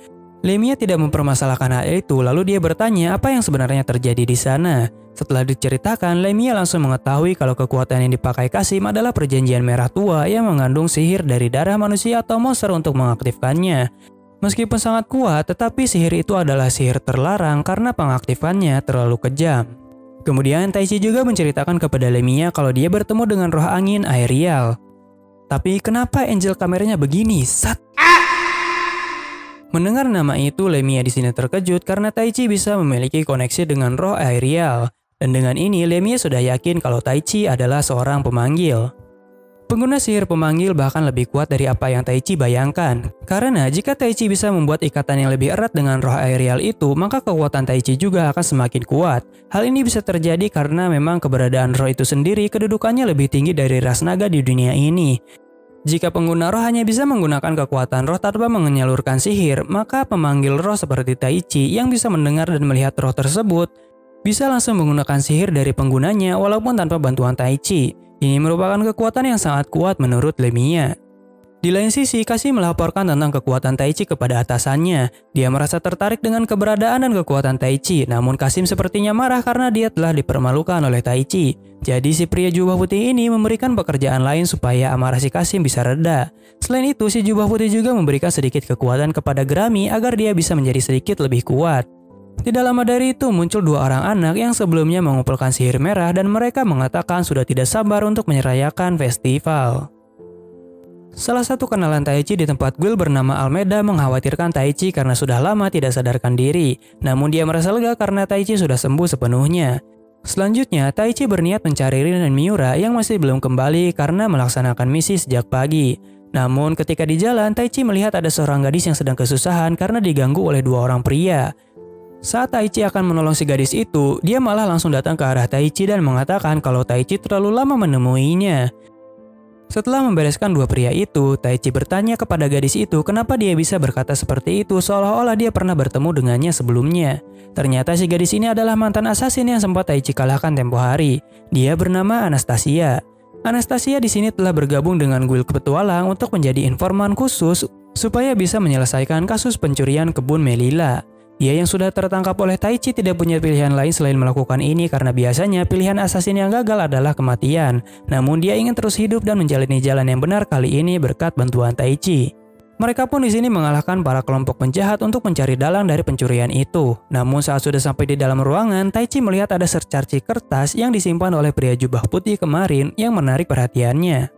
Lemia tidak mempermasalahkan hal itu, lalu dia bertanya apa yang sebenarnya terjadi di sana. Setelah diceritakan, Lemia langsung mengetahui kalau kekuatan yang dipakai Kasim adalah perjanjian merah tua yang mengandung sihir dari darah manusia atau monster untuk mengaktifkannya. Meskipun sangat kuat, tetapi sihir itu adalah sihir terlarang karena pengaktifannya terlalu kejam. Kemudian Taichi juga menceritakan kepada Lemia kalau dia bertemu dengan roh angin Aerial. Tapi kenapa angel kameranya begini? Mendengar nama itu, Lemia di sini terkejut karena Taichi bisa memiliki koneksi dengan roh Aerial. Dan dengan ini, Lemia sudah yakin kalau Taichi adalah seorang pemanggil. Pengguna sihir pemanggil bahkan lebih kuat dari apa yang Taichi bayangkan. Karena jika Taichi bisa membuat ikatan yang lebih erat dengan roh Aerial itu, maka kekuatan Taichi juga akan semakin kuat. Hal ini bisa terjadi karena memang keberadaan roh itu sendiri kedudukannya lebih tinggi dari ras naga di dunia ini. Jika pengguna roh hanya bisa menggunakan kekuatan roh tanpa menyalurkan sihir, maka pemanggil roh seperti Taichi yang bisa mendengar dan melihat roh tersebut bisa langsung menggunakan sihir dari penggunanya walaupun tanpa bantuan Taichi. Ini merupakan kekuatan yang sangat kuat menurut Lemia. Di lain sisi, Kasim melaporkan tentang kekuatan Taichi kepada atasannya. Dia merasa tertarik dengan keberadaan dan kekuatan Taichi, namun Kasim sepertinya marah karena dia telah dipermalukan oleh Taichi. Jadi si pria jubah putih ini memberikan pekerjaan lain supaya amarah si Kasim bisa reda. Selain itu, si jubah putih juga memberikan sedikit kekuatan kepada Grami agar dia bisa menjadi sedikit lebih kuat. Tidak lama dari itu muncul dua orang anak yang sebelumnya mengumpulkan sihir merah dan mereka mengatakan sudah tidak sabar untuk menyerayakan festival. Salah satu kenalan Taichi di tempat guild bernama Almeida mengkhawatirkan Taichi karena sudah lama tidak sadarkan diri. Namun dia merasa lega karena Taichi sudah sembuh sepenuhnya. Selanjutnya, Taichi berniat mencari Rin dan Miura yang masih belum kembali karena melaksanakan misi sejak pagi. Namun ketika di jalan, Taichi melihat ada seorang gadis yang sedang kesusahan karena diganggu oleh dua orang pria. Saat Taichi akan menolong si gadis itu, dia malah langsung datang ke arah Taichi dan mengatakan kalau Taichi terlalu lama menemuinya. Setelah membereskan dua pria itu, Taichi bertanya kepada gadis itu kenapa dia bisa berkata seperti itu seolah-olah dia pernah bertemu dengannya sebelumnya. Ternyata si gadis ini adalah mantan assassin yang sempat Taichi kalahkan tempo hari. Dia bernama Anastasia. Anastasia di sini telah bergabung dengan guild petualang untuk menjadi informan khusus supaya bisa menyelesaikan kasus pencurian kebun Melilla. Dia yang sudah tertangkap oleh Taichi tidak punya pilihan lain selain melakukan ini karena biasanya pilihan assassin yang gagal adalah kematian. Namun dia ingin terus hidup dan menjalani jalan yang benar kali ini berkat bantuan Taichi. Mereka pun di sini mengalahkan para kelompok penjahat untuk mencari dalang dari pencurian itu. Namun saat sudah sampai di dalam ruangan, Taichi melihat ada secercik kertas yang disimpan oleh pria jubah putih kemarin yang menarik perhatiannya.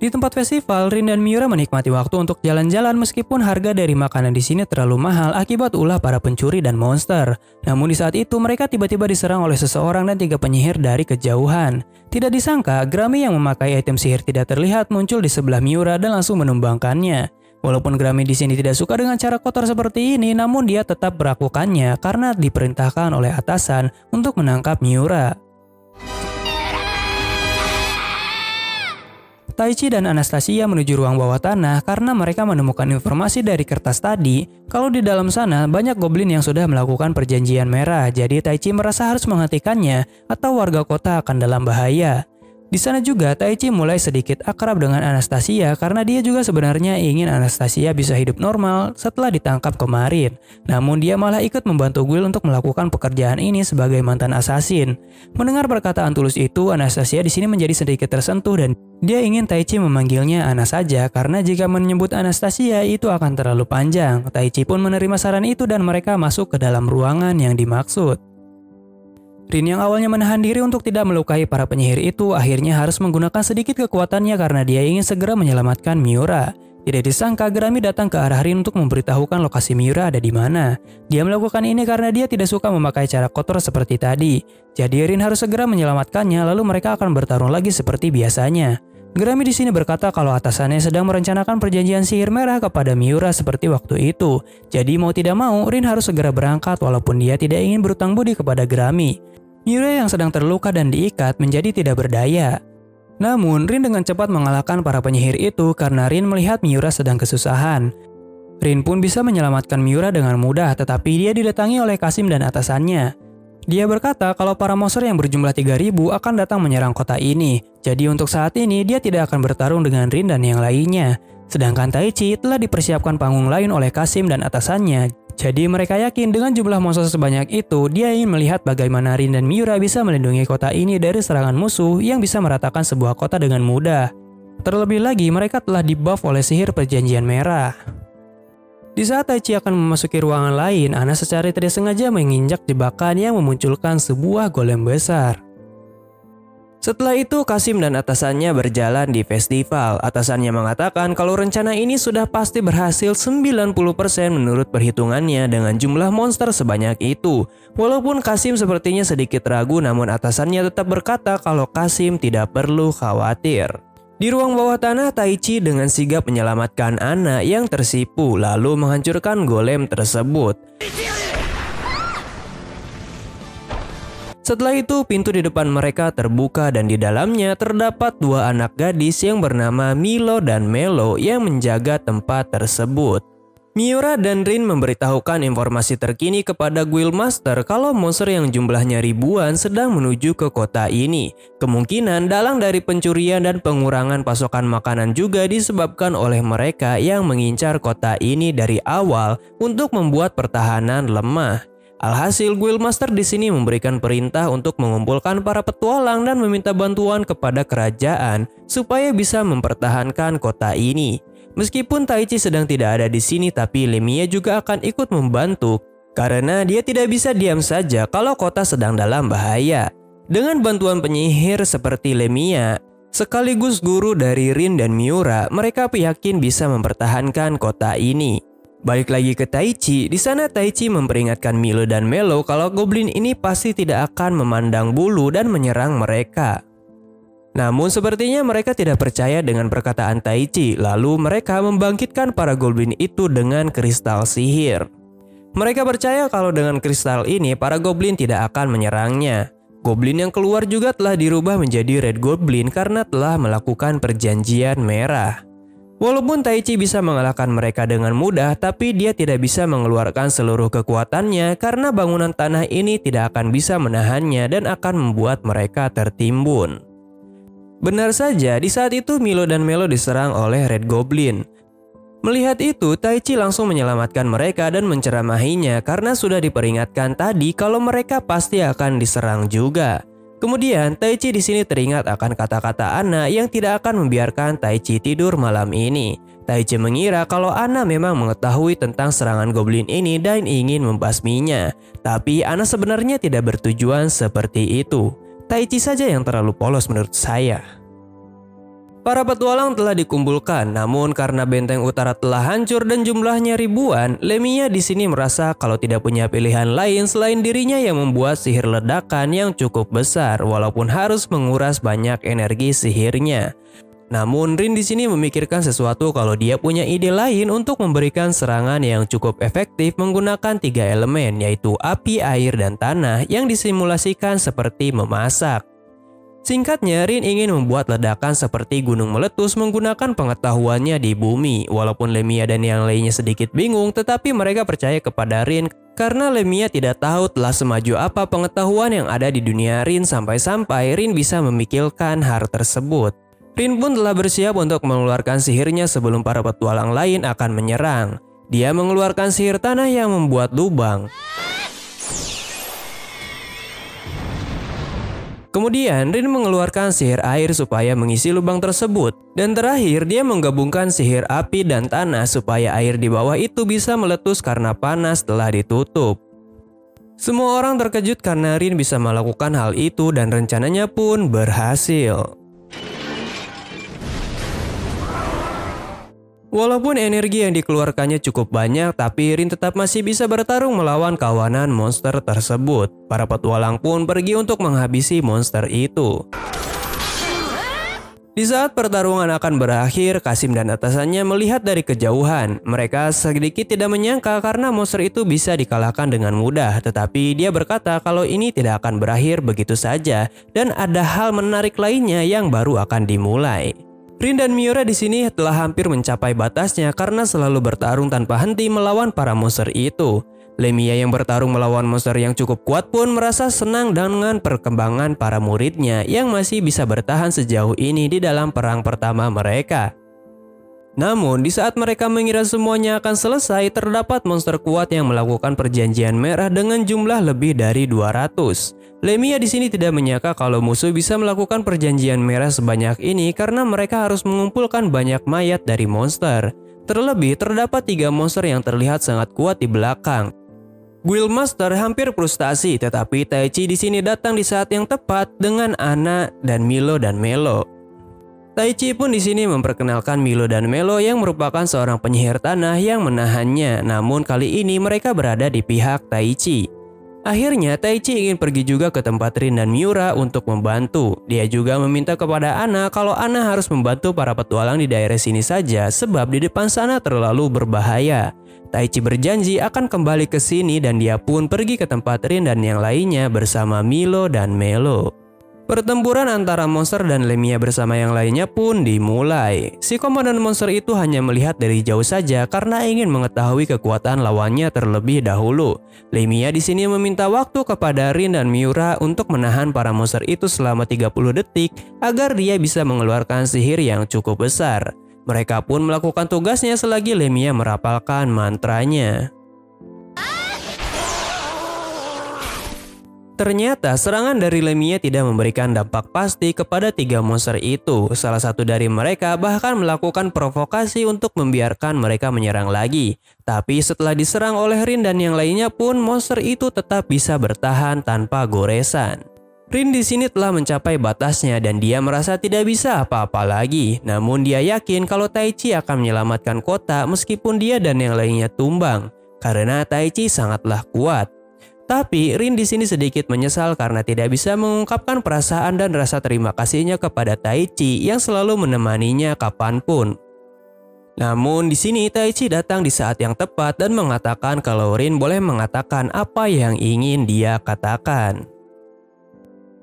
Di tempat festival, Rin dan Miura menikmati waktu untuk jalan-jalan meskipun harga dari makanan di sini terlalu mahal akibat ulah para pencuri dan monster. Namun di saat itu mereka tiba-tiba diserang oleh seseorang dan 3 penyihir dari kejauhan. Tidak disangka, Grami yang memakai item sihir tidak terlihat muncul di sebelah Miura dan langsung menumbangkannya. Walaupun Grami di sini tidak suka dengan cara kotor seperti ini, namun dia tetap melakukannya karena diperintahkan oleh atasan untuk menangkap Miura. Taichi dan Anastasia menuju ruang bawah tanah karena mereka menemukan informasi dari kertas tadi kalau di dalam sana banyak goblin yang sudah melakukan perjanjian merah. Jadi Taichi merasa harus menghentikannya atau warga kota akan dalam bahaya. Di sana juga Taichi mulai sedikit akrab dengan Anastasia karena dia juga sebenarnya ingin Anastasia bisa hidup normal setelah ditangkap kemarin. Namun dia malah ikut membantu Guild untuk melakukan pekerjaan ini sebagai mantan assassin. Mendengar perkataan tulus itu, Anastasia di sini menjadi sedikit tersentuh dan dia ingin Taichi memanggilnya Ana saja karena jika menyebut Anastasia itu akan terlalu panjang. Taichi pun menerima saran itu dan mereka masuk ke dalam ruangan yang dimaksud. Rin yang awalnya menahan diri untuk tidak melukai para penyihir itu akhirnya harus menggunakan sedikit kekuatannya karena dia ingin segera menyelamatkan Miura. Tidak disangka Grami datang ke arah Rin untuk memberitahukan lokasi Miura ada di mana. Dia melakukan ini karena dia tidak suka memakai cara kotor seperti tadi. Jadi Rin harus segera menyelamatkannya lalu mereka akan bertarung lagi seperti biasanya. Grami di sini berkata kalau atasannya sedang merencanakan perjanjian sihir merah kepada Miura seperti waktu itu. Jadi mau tidak mau Rin harus segera berangkat walaupun dia tidak ingin berutang budi kepada Grami. Miura yang sedang terluka dan diikat menjadi tidak berdaya. Namun, Rin dengan cepat mengalahkan para penyihir itu karena Rin melihat Miura sedang kesusahan. Rin pun bisa menyelamatkan Miura dengan mudah, tetapi dia didatangi oleh Kasim dan atasannya. Dia berkata kalau para monster yang berjumlah 3.000 akan datang menyerang kota ini. Jadi untuk saat ini, dia tidak akan bertarung dengan Rin dan yang lainnya. Sedangkan Taichi telah dipersiapkan panggung lain oleh Kasim dan atasannya. Jadi mereka yakin dengan jumlah monster sebanyak itu, dia ingin melihat bagaimana Rin dan Miura bisa melindungi kota ini dari serangan musuh yang bisa meratakan sebuah kota dengan mudah. Terlebih lagi, mereka telah dibuff oleh sihir perjanjian merah. Di saat Taichi akan memasuki ruangan lain, Ana secara tidak sengaja menginjak jebakan yang memunculkan sebuah golem besar. Setelah itu, Kasim dan atasannya berjalan di festival. Atasannya mengatakan kalau rencana ini sudah pasti berhasil 90% menurut perhitungannya dengan jumlah monster sebanyak itu. Walaupun Kasim sepertinya sedikit ragu, namun atasannya tetap berkata kalau Kasim tidak perlu khawatir. Di ruang bawah tanah, Taichi dengan sigap menyelamatkan Ana yang tersipu lalu menghancurkan golem tersebut. Setelah itu, pintu di depan mereka terbuka dan di dalamnya terdapat 2 anak gadis yang bernama Milo dan Melo yang menjaga tempat tersebut. Miura dan Rin memberitahukan informasi terkini kepada Guildmaster kalau monster yang jumlahnya ribuan sedang menuju ke kota ini. Kemungkinan dalang dari pencurian dan pengurangan pasokan makanan juga disebabkan oleh mereka yang mengincar kota ini dari awal untuk membuat pertahanan lemah. Alhasil, Guildmaster di sini memberikan perintah untuk mengumpulkan para petualang dan meminta bantuan kepada kerajaan supaya bisa mempertahankan kota ini. Meskipun Taichi sedang tidak ada di sini, tapi Lemia juga akan ikut membantu karena dia tidak bisa diam saja kalau kota sedang dalam bahaya. Dengan bantuan penyihir seperti Lemia, sekaligus guru dari Rin dan Miura, mereka yakin bisa mempertahankan kota ini. Balik lagi ke Taichi, di sana Taichi memperingatkan Milo dan Melo kalau goblin ini pasti tidak akan memandang bulu dan menyerang mereka. Namun sepertinya mereka tidak percaya dengan perkataan Taichi, lalu mereka membangkitkan para goblin itu dengan kristal sihir. Mereka percaya kalau dengan kristal ini para goblin tidak akan menyerangnya. Goblin yang keluar juga telah dirubah menjadi Red Goblin karena telah melakukan perjanjian merah. Walaupun Taichi bisa mengalahkan mereka dengan mudah, tapi dia tidak bisa mengeluarkan seluruh kekuatannya karena bangunan tanah ini tidak akan bisa menahannya dan akan membuat mereka tertimbun. Benar saja, di saat itu Milo dan Melo diserang oleh Red Goblin. Melihat itu, Taichi langsung menyelamatkan mereka dan menceramahinya karena sudah diperingatkan tadi kalau mereka pasti akan diserang juga. Kemudian, Taichi di sini teringat akan kata-kata Ana yang tidak akan membiarkan Taichi tidur malam ini. Taichi mengira kalau Ana memang mengetahui tentang serangan goblin ini dan ingin membasminya. Tapi Ana sebenarnya tidak bertujuan seperti itu. Taichi saja yang terlalu polos menurut saya. Para petualang telah dikumpulkan, namun karena benteng utara telah hancur dan jumlahnya ribuan, Lemia di sini merasa kalau tidak punya pilihan lain selain dirinya yang membuat sihir ledakan yang cukup besar, walaupun harus menguras banyak energi sihirnya. Namun Rin di sini memikirkan sesuatu kalau dia punya ide lain untuk memberikan serangan yang cukup efektif menggunakan 3 elemen, yaitu api, air, dan tanah yang disimulasikan seperti memasak. Singkatnya, Rin ingin membuat ledakan seperti gunung meletus menggunakan pengetahuannya di bumi. Walaupun Lemia dan yang lainnya sedikit bingung, tetapi mereka percaya kepada Rin karena Lemia tidak tahu telah semaju apa pengetahuan yang ada di dunia Rin sampai-sampai Rin bisa memikirkan hal tersebut. Rin pun telah bersiap untuk mengeluarkan sihirnya sebelum para petualang lain akan menyerang. Dia mengeluarkan sihir tanah yang membuat lubang. Kemudian Rin mengeluarkan sihir air supaya mengisi lubang tersebut. Dan terakhir dia menggabungkan sihir api dan tanah supaya air di bawah itu bisa meletus karena panas telah ditutup. Semua orang terkejut karena Rin bisa melakukan hal itu dan rencananya pun berhasil. Walaupun energi yang dikeluarkannya cukup banyak, tapi Rin tetap masih bisa bertarung melawan kawanan monster tersebut. Para petualang pun pergi untuk menghabisi monster itu. Di saat pertarungan akan berakhir, Kasim dan atasannya melihat dari kejauhan. Mereka sedikit tidak menyangka karena monster itu bisa dikalahkan dengan mudah. Tetapi dia berkata kalau ini tidak akan berakhir begitu saja dan ada hal menarik lainnya yang baru akan dimulai. Rin dan Miura di sini telah hampir mencapai batasnya karena selalu bertarung tanpa henti melawan para monster itu. Lemia yang bertarung melawan monster yang cukup kuat pun merasa senang dengan perkembangan para muridnya yang masih bisa bertahan sejauh ini di dalam perang pertama mereka. Namun, di saat mereka mengira semuanya akan selesai, terdapat monster kuat yang melakukan perjanjian merah dengan jumlah lebih dari 200. Lemia di sini tidak menyangka kalau musuh bisa melakukan perjanjian merah sebanyak ini karena mereka harus mengumpulkan banyak mayat dari monster. Terlebih, terdapat 3 monster yang terlihat sangat kuat di belakang. Guildmaster hampir frustasi, tetapi Taichi di sini datang di saat yang tepat dengan Ana dan Milo dan Melo. Taichi pun di sini memperkenalkan Milo dan Melo yang merupakan seorang penyihir tanah yang menahannya. Namun kali ini mereka berada di pihak Taichi. Akhirnya Taichi ingin pergi juga ke tempat Rin dan Miura untuk membantu. Dia juga meminta kepada Ana kalau Ana harus membantu para petualang di daerah sini saja sebab di depan sana terlalu berbahaya. Taichi berjanji akan kembali ke sini dan dia pun pergi ke tempat Rin dan yang lainnya bersama Milo dan Melo. Pertempuran antara monster dan Lemia bersama yang lainnya pun dimulai. Si komandan monster itu hanya melihat dari jauh saja karena ingin mengetahui kekuatan lawannya terlebih dahulu. Lemia di sini meminta waktu kepada Rin dan Miura untuk menahan para monster itu selama 30 detik agar dia bisa mengeluarkan sihir yang cukup besar. Mereka pun melakukan tugasnya selagi Lemia merapalkan mantranya. Ternyata serangan dari Lemia tidak memberikan dampak pasti kepada 3 monster itu. Salah satu dari mereka bahkan melakukan provokasi untuk membiarkan mereka menyerang lagi. Tapi setelah diserang oleh Rin dan yang lainnya pun monster itu tetap bisa bertahan tanpa goresan. Rin di sini telah mencapai batasnya dan dia merasa tidak bisa apa-apa lagi. Namun dia yakin kalau Taichi akan menyelamatkan kota meskipun dia dan yang lainnya tumbang. Karena Taichi sangatlah kuat. Tapi Rin di sini sedikit menyesal karena tidak bisa mengungkapkan perasaan dan rasa terima kasihnya kepada Taichi yang selalu menemaninya kapanpun. Namun di sini Taichi datang di saat yang tepat dan mengatakan kalau Rin boleh mengatakan apa yang ingin dia katakan.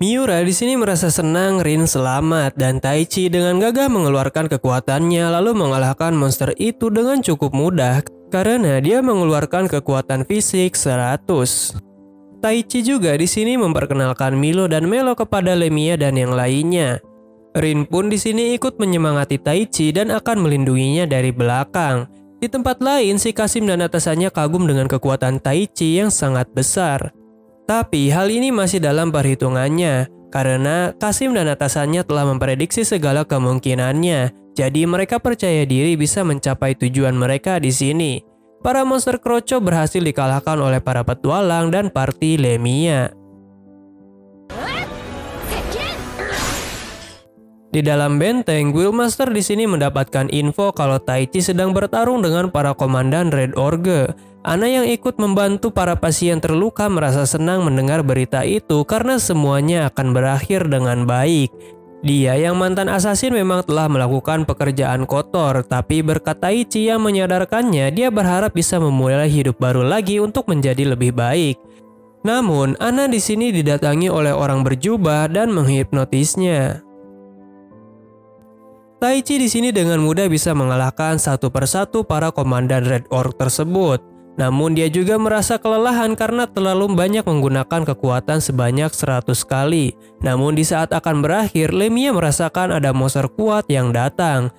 Miura di sini merasa senang Rin selamat dan Taichi dengan gagah mengeluarkan kekuatannya lalu mengalahkan monster itu dengan cukup mudah karena dia mengeluarkan kekuatan fisik 100. Taichi juga di sini memperkenalkan Milo dan Melo kepada Lemia dan yang lainnya. Rin pun di sini ikut menyemangati Taichi dan akan melindunginya dari belakang. Di tempat lain, si Kasim dan atasannya kagum dengan kekuatan Taichi yang sangat besar. Tapi hal ini masih dalam perhitungannya, karena Kasim dan atasannya telah memprediksi segala kemungkinannya. Jadi mereka percaya diri bisa mencapai tujuan mereka di sini. Para monster kroco berhasil dikalahkan oleh para petualang dan party Lemia. Di dalam benteng, Guildmaster di sini mendapatkan info kalau Taichi sedang bertarung dengan para komandan Red Orge. Ana yang ikut membantu para pasien terluka merasa senang mendengar berita itu karena semuanya akan berakhir dengan baik. Dia yang mantan asasin memang telah melakukan pekerjaan kotor, tapi berkat Taichi yang menyadarkannya, dia berharap bisa memulai hidup baru lagi untuk menjadi lebih baik. Namun, Ana di sini didatangi oleh orang berjubah dan menghipnotisnya. Taichi di sini dengan mudah bisa mengalahkan satu persatu para komandan Red Orc tersebut. Namun dia juga merasa kelelahan karena terlalu banyak menggunakan kekuatan sebanyak 100 kali. Namun di saat akan berakhir, Lemia merasakan ada monster kuat yang datang.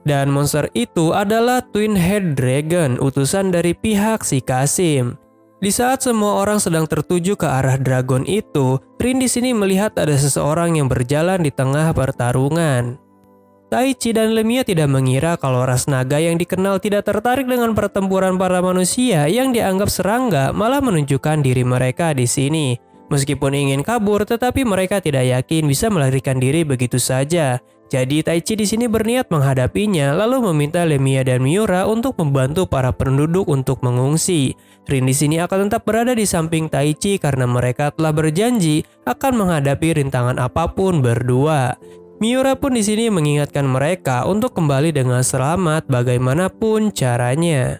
Dan monster itu adalah Twin Head Dragon, utusan dari pihak si Kasim. Di saat semua orang sedang tertuju ke arah dragon itu, Rin di sini melihat ada seseorang yang berjalan di tengah pertarungan. Taichi dan Lemia tidak mengira kalau ras naga yang dikenal tidak tertarik dengan pertempuran para manusia yang dianggap serangga, malah menunjukkan diri mereka di sini. Meskipun ingin kabur, tetapi mereka tidak yakin bisa melarikan diri begitu saja. Jadi Taichi di sini berniat menghadapinya, lalu meminta Lemia dan Miura untuk membantu para penduduk untuk mengungsi. Rin di sini akan tetap berada di samping Taichi karena mereka telah berjanji akan menghadapi rintangan apapun berdua. Miura pun di sini mengingatkan mereka untuk kembali dengan selamat bagaimanapun caranya.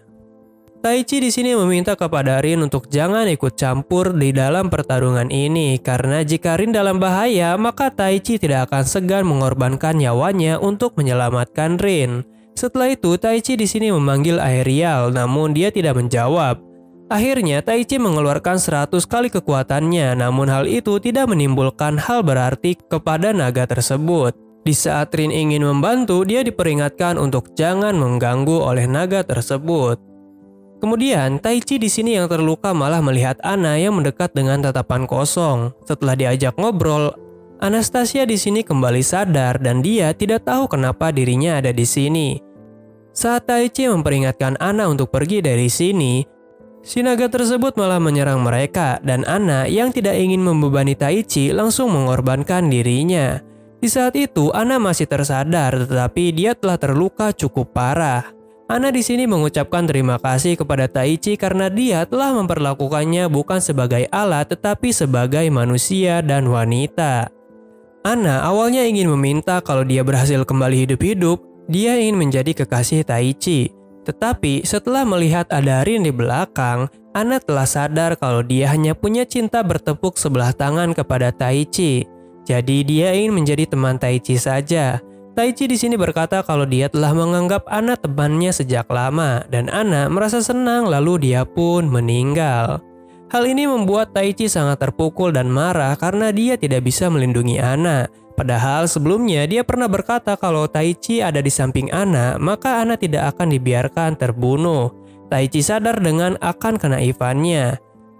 Taichi di sini meminta kepada Rin untuk jangan ikut campur di dalam pertarungan ini karena jika Rin dalam bahaya maka Taichi tidak akan segan mengorbankan nyawanya untuk menyelamatkan Rin. Setelah itu Taichi di sini memanggil Aerial namun dia tidak menjawab. Akhirnya Taichi mengeluarkan 100 kali kekuatannya, namun hal itu tidak menimbulkan hal berarti kepada naga tersebut. Di saat Rin ingin membantu, dia diperingatkan untuk jangan mengganggu oleh naga tersebut. Kemudian Taichi di sini yang terluka malah melihat Ana yang mendekat dengan tatapan kosong. Setelah diajak ngobrol, Anastasia di sini kembali sadar dan dia tidak tahu kenapa dirinya ada di sini. Saat Taichi memperingatkan Ana untuk pergi dari sini, si naga tersebut malah menyerang mereka dan Ana yang tidak ingin membebani Taichi langsung mengorbankan dirinya. Di saat itu Ana masih tersadar tetapi dia telah terluka cukup parah. Ana di sini mengucapkan terima kasih kepada Taichi karena dia telah memperlakukannya bukan sebagai alat tetapi sebagai manusia dan wanita. Ana awalnya ingin meminta kalau dia berhasil kembali hidup-hidup, dia ingin menjadi kekasih Taichi. Tetapi setelah melihat ada Rin di belakang, Ana telah sadar kalau dia hanya punya cinta bertepuk sebelah tangan kepada Taichi. Jadi dia ingin menjadi teman Taichi saja. Taichi di sini berkata kalau dia telah menganggap Ana temannya sejak lama dan Ana merasa senang lalu dia pun meninggal. Hal ini membuat Taichi sangat terpukul dan marah karena dia tidak bisa melindungi Ana. Padahal sebelumnya dia pernah berkata kalau Taichi ada di samping Ana, maka Ana tidak akan dibiarkan terbunuh. Taichi sadar dengan akan kenaifannya.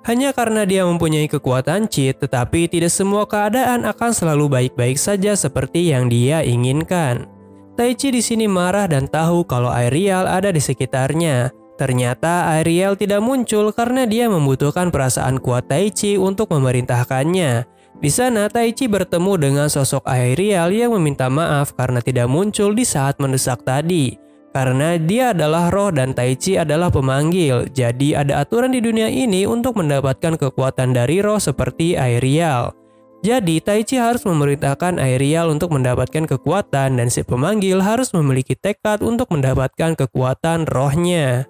Hanya karena dia mempunyai kekuatan cheat, tetapi tidak semua keadaan akan selalu baik-baik saja seperti yang dia inginkan. Taichi di sini marah dan tahu kalau Aerial ada di sekitarnya. Ternyata Aerial tidak muncul karena dia membutuhkan perasaan kuat Taichi untuk memerintahkannya. Di sana Taichi bertemu dengan sosok Aerial yang meminta maaf karena tidak muncul di saat mendesak tadi. Karena dia adalah roh dan Taichi adalah pemanggil, jadi ada aturan di dunia ini untuk mendapatkan kekuatan dari roh seperti Aerial. Jadi Taichi harus memerintahkan Aerial untuk mendapatkan kekuatan dan si pemanggil harus memiliki tekad untuk mendapatkan kekuatan rohnya.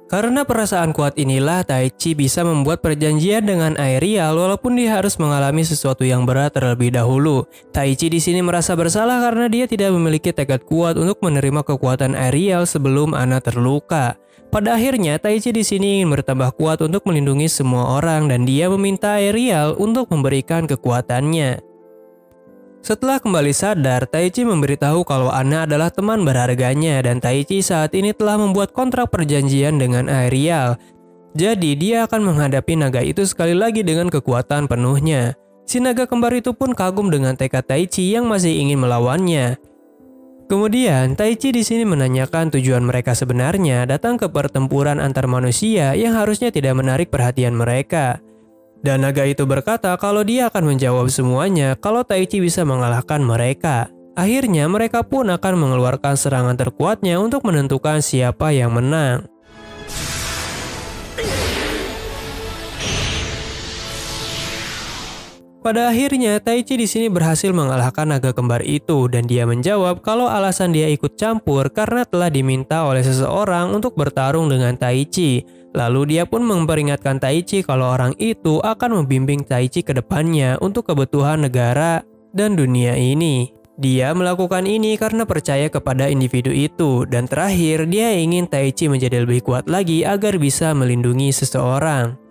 Karena perasaan kuat inilah Taichi bisa membuat perjanjian dengan Aerial walaupun dia harus mengalami sesuatu yang berat terlebih dahulu. Taichi di sini merasa bersalah karena dia tidak memiliki tekad kuat untuk menerima kekuatan Aerial sebelum Ana terluka. Pada akhirnya Taichi di sini ingin bertambah kuat untuk melindungi semua orang dan dia meminta Aerial untuk memberikan kekuatannya. Setelah kembali sadar, Taichi memberitahu kalau Anna adalah teman berharganya dan Taichi saat ini telah membuat kontrak perjanjian dengan Aerial. Jadi dia akan menghadapi naga itu sekali lagi dengan kekuatan penuhnya. Si naga kembar itu pun kagum dengan tekad Taichi yang masih ingin melawannya. Kemudian Taichi di sini menanyakan tujuan mereka sebenarnya datang ke pertempuran antar manusia yang harusnya tidak menarik perhatian mereka. Dan naga itu berkata kalau dia akan menjawab semuanya kalau Taichi bisa mengalahkan mereka. Akhirnya mereka pun akan mengeluarkan serangan terkuatnya untuk menentukan siapa yang menang. Pada akhirnya Taichi di sini berhasil mengalahkan naga kembar itu dan dia menjawab kalau alasan dia ikut campur karena telah diminta oleh seseorang untuk bertarung dengan Taichi. Lalu dia pun memperingatkan Taichi kalau orang itu akan membimbing Taichi ke depannya untuk kebutuhan negara dan dunia ini. Dia melakukan ini karena percaya kepada individu itu dan terakhir dia ingin Taichi menjadi lebih kuat lagi agar bisa melindungi seseorang.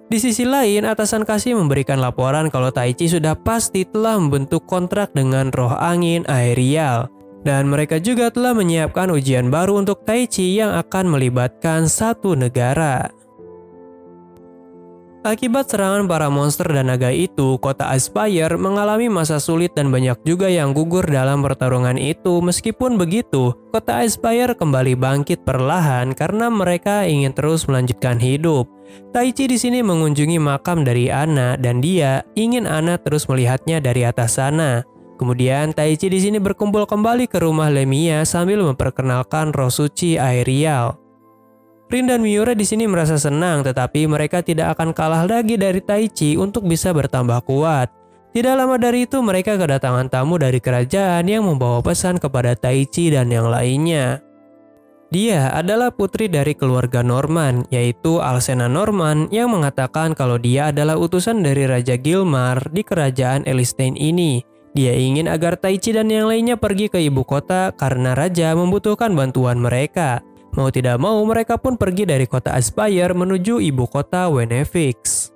Di sisi lain, atasan Kashi memberikan laporan kalau Taichi sudah pasti telah membentuk kontrak dengan roh angin Aerial. Dan mereka juga telah menyiapkan ujian baru untuk Taichi yang akan melibatkan satu negara. Akibat serangan para monster dan naga itu, kota Aspire mengalami masa sulit dan banyak juga yang gugur dalam pertarungan itu. Meskipun begitu, kota Aspire kembali bangkit perlahan karena mereka ingin terus melanjutkan hidup. Taichi di sini mengunjungi makam dari Anna dan dia ingin Anna terus melihatnya dari atas sana. Kemudian Taichi di sini berkumpul kembali ke rumah Lemia sambil memperkenalkan roh suci Aerial. Rin dan Miura di sini merasa senang, tetapi mereka tidak akan kalah lagi dari Taichi untuk bisa bertambah kuat. Tidak lama dari itu mereka kedatangan tamu dari kerajaan yang membawa pesan kepada Taichi dan yang lainnya. Dia adalah putri dari keluarga Norman, yaitu Alcena Norman yang mengatakan kalau dia adalah utusan dari Raja Gilmar di kerajaan Elistein ini. Dia ingin agar Taichi dan yang lainnya pergi ke ibu kota karena raja membutuhkan bantuan mereka. Mau tidak mau mereka pun pergi dari kota Aspire menuju ibu kota Wenefix.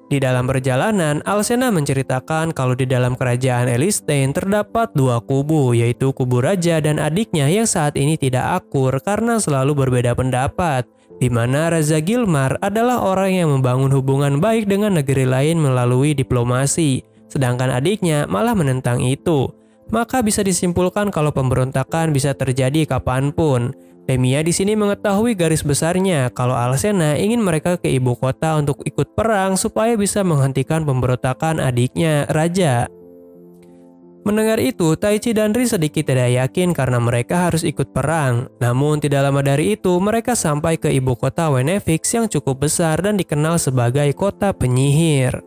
Di dalam perjalanan, Alcena menceritakan kalau di dalam kerajaan Elistein terdapat dua kubu, yaitu kubu raja dan adiknya yang saat ini tidak akur karena selalu berbeda pendapat, di mana Raja Gilmar adalah orang yang membangun hubungan baik dengan negeri lain melalui diplomasi, sedangkan adiknya malah menentang itu. Maka bisa disimpulkan kalau pemberontakan bisa terjadi kapanpun. Lemia di sini mengetahui garis besarnya kalau Alcena ingin mereka ke ibu kota untuk ikut perang supaya bisa menghentikan pemberontakan adiknya, Raja. Mendengar itu, Taichi dan Rin sedikit tidak yakin karena mereka harus ikut perang. Namun tidak lama dari itu, mereka sampai ke ibu kota Wenefix yang cukup besar dan dikenal sebagai kota penyihir.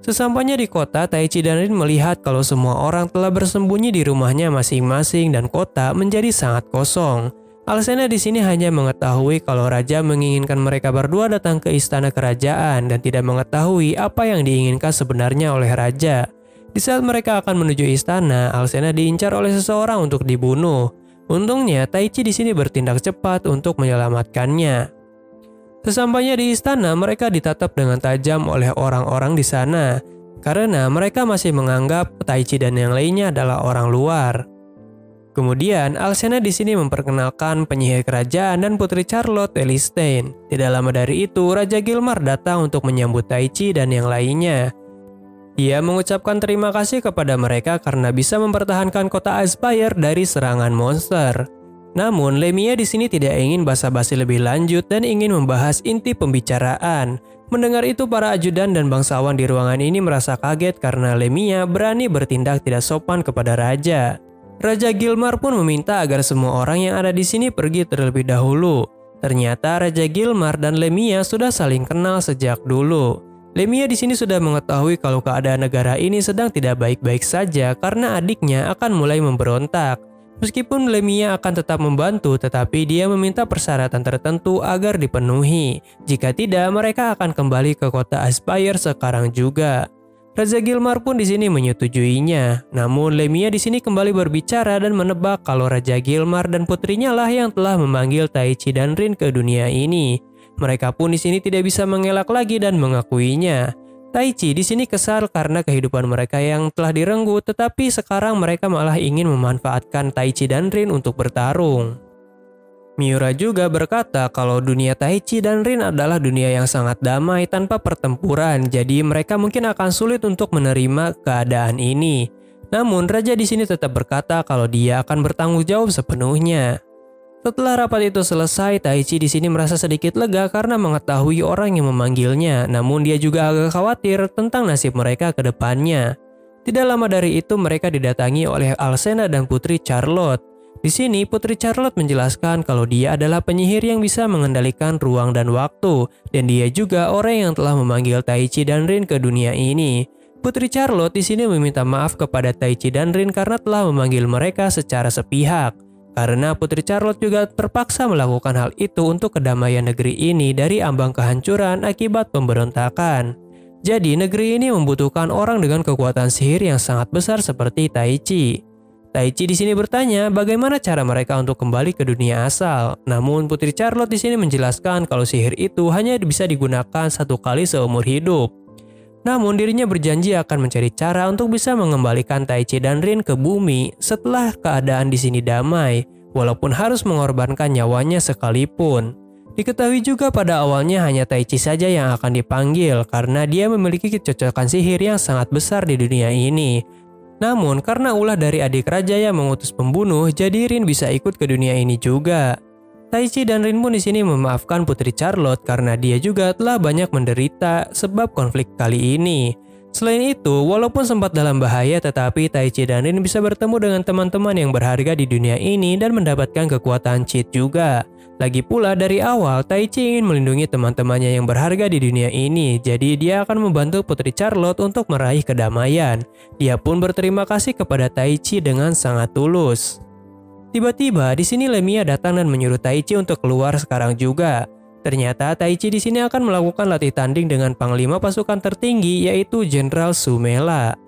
Sesampainya di kota, Taichi dan Rin melihat kalau semua orang telah bersembunyi di rumahnya masing-masing dan kota menjadi sangat kosong. Alcena di sini hanya mengetahui kalau raja menginginkan mereka berdua datang ke istana kerajaan dan tidak mengetahui apa yang diinginkan sebenarnya oleh raja. Di saat mereka akan menuju istana, Alcena diincar oleh seseorang untuk dibunuh. Untungnya, Taichi di sini bertindak cepat untuk menyelamatkannya. Sesampainya di istana, mereka ditatap dengan tajam oleh orang-orang di sana karena mereka masih menganggap Taichi dan yang lainnya adalah orang luar. Kemudian, Alcena di sini memperkenalkan penyihir kerajaan dan putri Charlotte Elistein. Tidak lama dari itu, Raja Gilmar datang untuk menyambut Taichi dan yang lainnya. Dia mengucapkan terima kasih kepada mereka karena bisa mempertahankan kota Aspire dari serangan monster. Namun, Lemia di sini tidak ingin basa-basi lebih lanjut dan ingin membahas inti pembicaraan. Mendengar itu, para ajudan dan bangsawan di ruangan ini merasa kaget karena Lemia berani bertindak tidak sopan kepada raja. Raja Gilmar pun meminta agar semua orang yang ada di sini pergi terlebih dahulu. Ternyata Raja Gilmar dan Lemia sudah saling kenal sejak dulu. Lemia di sini sudah mengetahui kalau keadaan negara ini sedang tidak baik-baik saja karena adiknya akan mulai memberontak. Meskipun Lemia akan tetap membantu, tetapi dia meminta persyaratan tertentu agar dipenuhi. Jika tidak, mereka akan kembali ke kota Aspire sekarang juga. Raja Gilmar pun di sini menyetujuinya. Namun Lemia di sini kembali berbicara dan menebak kalau Raja Gilmar dan putrinya lah yang telah memanggil Taichi dan Rin ke dunia ini. Mereka pun di sini tidak bisa mengelak lagi dan mengakuinya. Taichi di sini kesal karena kehidupan mereka yang telah direnggut, tetapi sekarang mereka malah ingin memanfaatkan Taichi dan Rin untuk bertarung. Miura juga berkata kalau dunia Taichi dan Rin adalah dunia yang sangat damai tanpa pertempuran, jadi mereka mungkin akan sulit untuk menerima keadaan ini. Namun raja di sini tetap berkata kalau dia akan bertanggung jawab sepenuhnya. Setelah rapat itu selesai, Taichi di sini merasa sedikit lega karena mengetahui orang yang memanggilnya, namun dia juga agak khawatir tentang nasib mereka ke depannya. Tidak lama dari itu mereka didatangi oleh Alcena dan Putri Charlotte. Di sini Putri Charlotte menjelaskan kalau dia adalah penyihir yang bisa mengendalikan ruang dan waktu, dan dia juga orang yang telah memanggil Taichi dan Rin ke dunia ini. Putri Charlotte di sini meminta maaf kepada Taichi dan Rin karena telah memanggil mereka secara sepihak. Karena Putri Charlotte juga terpaksa melakukan hal itu untuk kedamaian negeri ini dari ambang kehancuran akibat pemberontakan. Jadi negeri ini membutuhkan orang dengan kekuatan sihir yang sangat besar seperti Taichi. Taichi di sini bertanya bagaimana cara mereka untuk kembali ke dunia asal. Namun Putri Charlotte di sini menjelaskan kalau sihir itu hanya bisa digunakan satu kali seumur hidup. Namun dirinya berjanji akan mencari cara untuk bisa mengembalikan Taichi dan Rin ke bumi setelah keadaan di sini damai, walaupun harus mengorbankan nyawanya sekalipun. Diketahui juga pada awalnya hanya Taichi saja yang akan dipanggil karena dia memiliki kecocokan sihir yang sangat besar di dunia ini. Namun karena ulah dari adik raja yang mengutus pembunuh, jadi Rin bisa ikut ke dunia ini juga. Taichi dan Rin pun di sini memaafkan Putri Charlotte karena dia juga telah banyak menderita sebab konflik kali ini. Selain itu, walaupun sempat dalam bahaya, tetapi Taichi dan Rin bisa bertemu dengan teman-teman yang berharga di dunia ini dan mendapatkan kekuatan cheat juga. Lagi pula dari awal, Taichi ingin melindungi teman-temannya yang berharga di dunia ini, jadi dia akan membantu Putri Charlotte untuk meraih kedamaian. Dia pun berterima kasih kepada Taichi dengan sangat tulus. Tiba-tiba di sini Lemia datang dan menyuruh Taichi untuk keluar sekarang juga. Ternyata Taichi di sini akan melakukan latih tanding dengan panglima pasukan tertinggi yaitu Jenderal Sumela.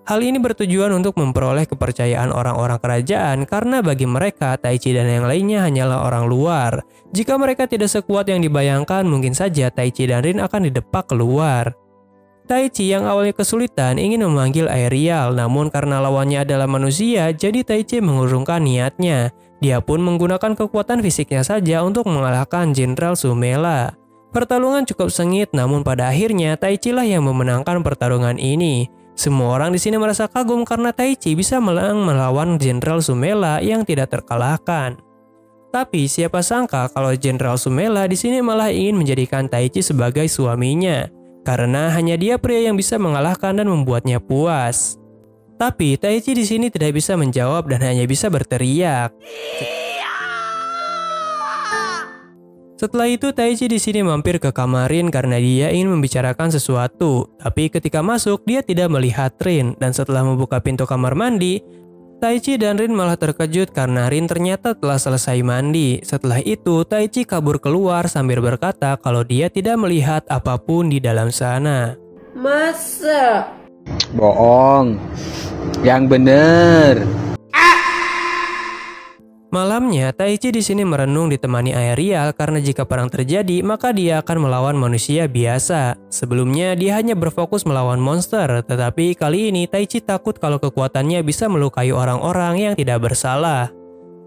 Hal ini bertujuan untuk memperoleh kepercayaan orang-orang kerajaan karena bagi mereka Taichi dan yang lainnya hanyalah orang luar. Jika mereka tidak sekuat yang dibayangkan, mungkin saja Taichi dan Rin akan didepak keluar. Taichi yang awalnya kesulitan ingin memanggil Aerial, namun karena lawannya adalah manusia, jadi Taichi mengurungkan niatnya. Dia pun menggunakan kekuatan fisiknya saja untuk mengalahkan Jenderal Sumela. Pertarungan cukup sengit, namun pada akhirnya Taichi lah yang memenangkan pertarungan ini. Semua orang di sini merasa kagum karena Taichi bisa menang melawan Jenderal Sumela yang tidak terkalahkan. Tapi siapa sangka kalau Jenderal Sumela di sini malah ingin menjadikan Taichi sebagai suaminya. Karena hanya dia pria yang bisa mengalahkan dan membuatnya puas. Tapi Taichi di sini tidak bisa menjawab dan hanya bisa berteriak. Setelah itu Taichi di sini mampir ke kamar Rin karena dia ingin membicarakan sesuatu. Tapi ketika masuk dia tidak melihat Rin dan setelah membuka pintu kamar mandi, Taichi dan Rin malah terkejut karena Rin ternyata telah selesai mandi. Setelah itu, Taichi kabur keluar sambil berkata kalau dia tidak melihat apapun di dalam sana. Masa? Bohong. Yang bener. Malamnya, Taichi di sini merenung ditemani Aerial karena jika perang terjadi, maka dia akan melawan manusia biasa. Sebelumnya, dia hanya berfokus melawan monster, tetapi kali ini Taichi takut kalau kekuatannya bisa melukai orang-orang yang tidak bersalah.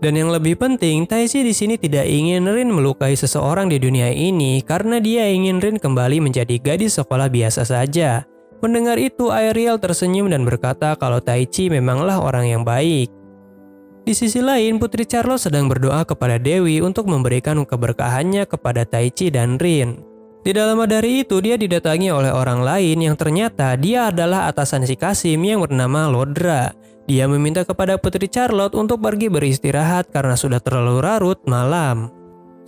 Dan yang lebih penting, Taichi di sini tidak ingin Rin melukai seseorang di dunia ini karena dia ingin Rin kembali menjadi gadis sekolah biasa saja. Mendengar itu, Aerial tersenyum dan berkata kalau Taichi memanglah orang yang baik. Di sisi lain, Putri Charlotte sedang berdoa kepada Dewi untuk memberikan keberkahannya kepada Taichi dan Rin. Tidak lama dari itu, dia didatangi oleh orang lain yang ternyata dia adalah atasan si Kasim yang bernama Lodra. Dia meminta kepada Putri Charlotte untuk pergi beristirahat karena sudah terlalu larut malam.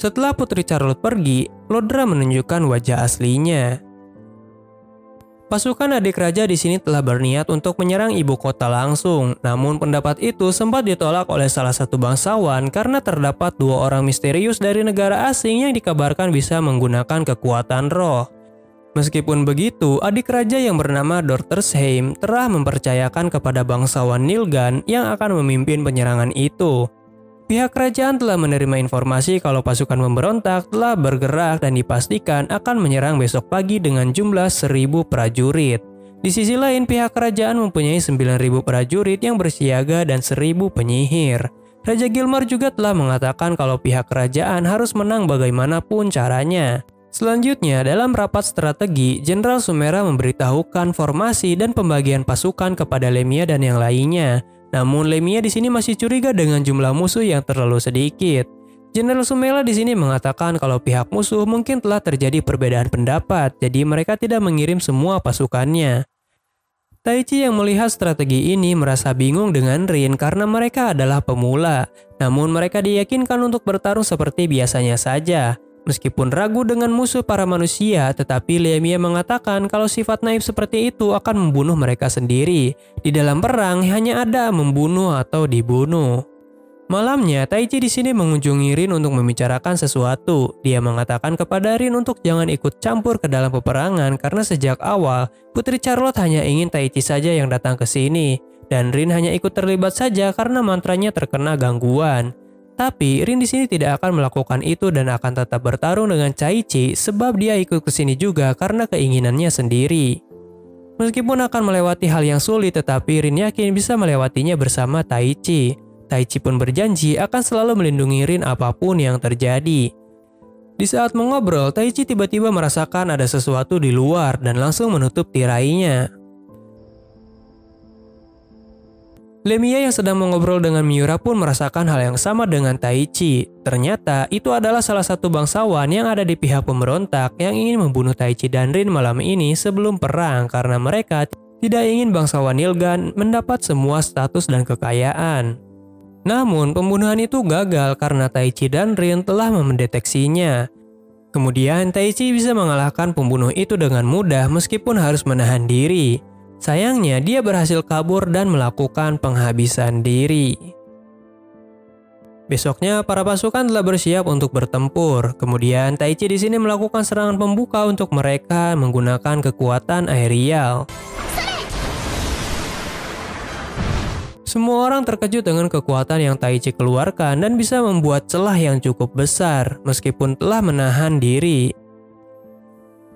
Setelah Putri Charlotte pergi, Lodra menunjukkan wajah aslinya. Pasukan adik raja di sini telah berniat untuk menyerang ibu kota langsung, namun pendapat itu sempat ditolak oleh salah satu bangsawan karena terdapat dua orang misterius dari negara asing yang dikabarkan bisa menggunakan kekuatan roh. Meskipun begitu, adik raja yang bernama Dortersheim telah mempercayakan kepada bangsawan Nilgan yang akan memimpin penyerangan itu. Pihak kerajaan telah menerima informasi kalau pasukan pemberontak telah bergerak dan dipastikan akan menyerang besok pagi dengan jumlah 1.000 prajurit. Di sisi lain, pihak kerajaan mempunyai 9.000 prajurit yang bersiaga dan 1.000 penyihir. Raja Gilmar juga telah mengatakan kalau pihak kerajaan harus menang bagaimanapun caranya. Selanjutnya, dalam rapat strategi, Jenderal Sumera memberitahukan formasi dan pembagian pasukan kepada Lemia dan yang lainnya. Namun Lemia di sini masih curiga dengan jumlah musuh yang terlalu sedikit. Jenderal Sumela di sini mengatakan kalau pihak musuh mungkin telah terjadi perbedaan pendapat, jadi mereka tidak mengirim semua pasukannya. Taichi yang melihat strategi ini merasa bingung dengan Rin karena mereka adalah pemula. Namun mereka diyakinkan untuk bertarung seperti biasanya saja. Meskipun ragu dengan musuh para manusia, tetapi Lemia mengatakan kalau sifat naif seperti itu akan membunuh mereka sendiri. Di dalam perang hanya ada membunuh atau dibunuh. Malamnya, Taichi di sini mengunjungi Rin untuk membicarakan sesuatu. Dia mengatakan kepada Rin untuk jangan ikut campur ke dalam peperangan karena sejak awal Putri Charlotte hanya ingin Taichi saja yang datang ke sini. Dan Rin hanya ikut terlibat saja karena mantranya terkena gangguan. Tapi Rin di sini tidak akan melakukan itu dan akan tetap bertarung dengan Taichi sebab dia ikut ke sini juga karena keinginannya sendiri. Meskipun akan melewati hal yang sulit, tetapi Rin yakin bisa melewatinya bersama Taichi. Taichi pun berjanji akan selalu melindungi Rin apapun yang terjadi. Di saat mengobrol, Taichi tiba-tiba merasakan ada sesuatu di luar dan langsung menutup tirainya. Lemia yang sedang mengobrol dengan Miura pun merasakan hal yang sama dengan Taichi. Ternyata itu adalah salah satu bangsawan yang ada di pihak pemberontak yang ingin membunuh Taichi dan Rin malam ini sebelum perang karena mereka tidak ingin bangsawan Nilgan mendapat semua status dan kekayaan. Namun pembunuhan itu gagal karena Taichi dan Rin telah mendeteksinya. Kemudian Taichi bisa mengalahkan pembunuh itu dengan mudah meskipun harus menahan diri. Sayangnya dia berhasil kabur dan melakukan penghabisan diri. Besoknya para pasukan telah bersiap untuk bertempur. Kemudian Taichi di sini melakukan serangan pembuka untuk mereka menggunakan kekuatan aerial. Semua orang terkejut dengan kekuatan yang Taichi keluarkan dan bisa membuat celah yang cukup besar meskipun telah menahan diri.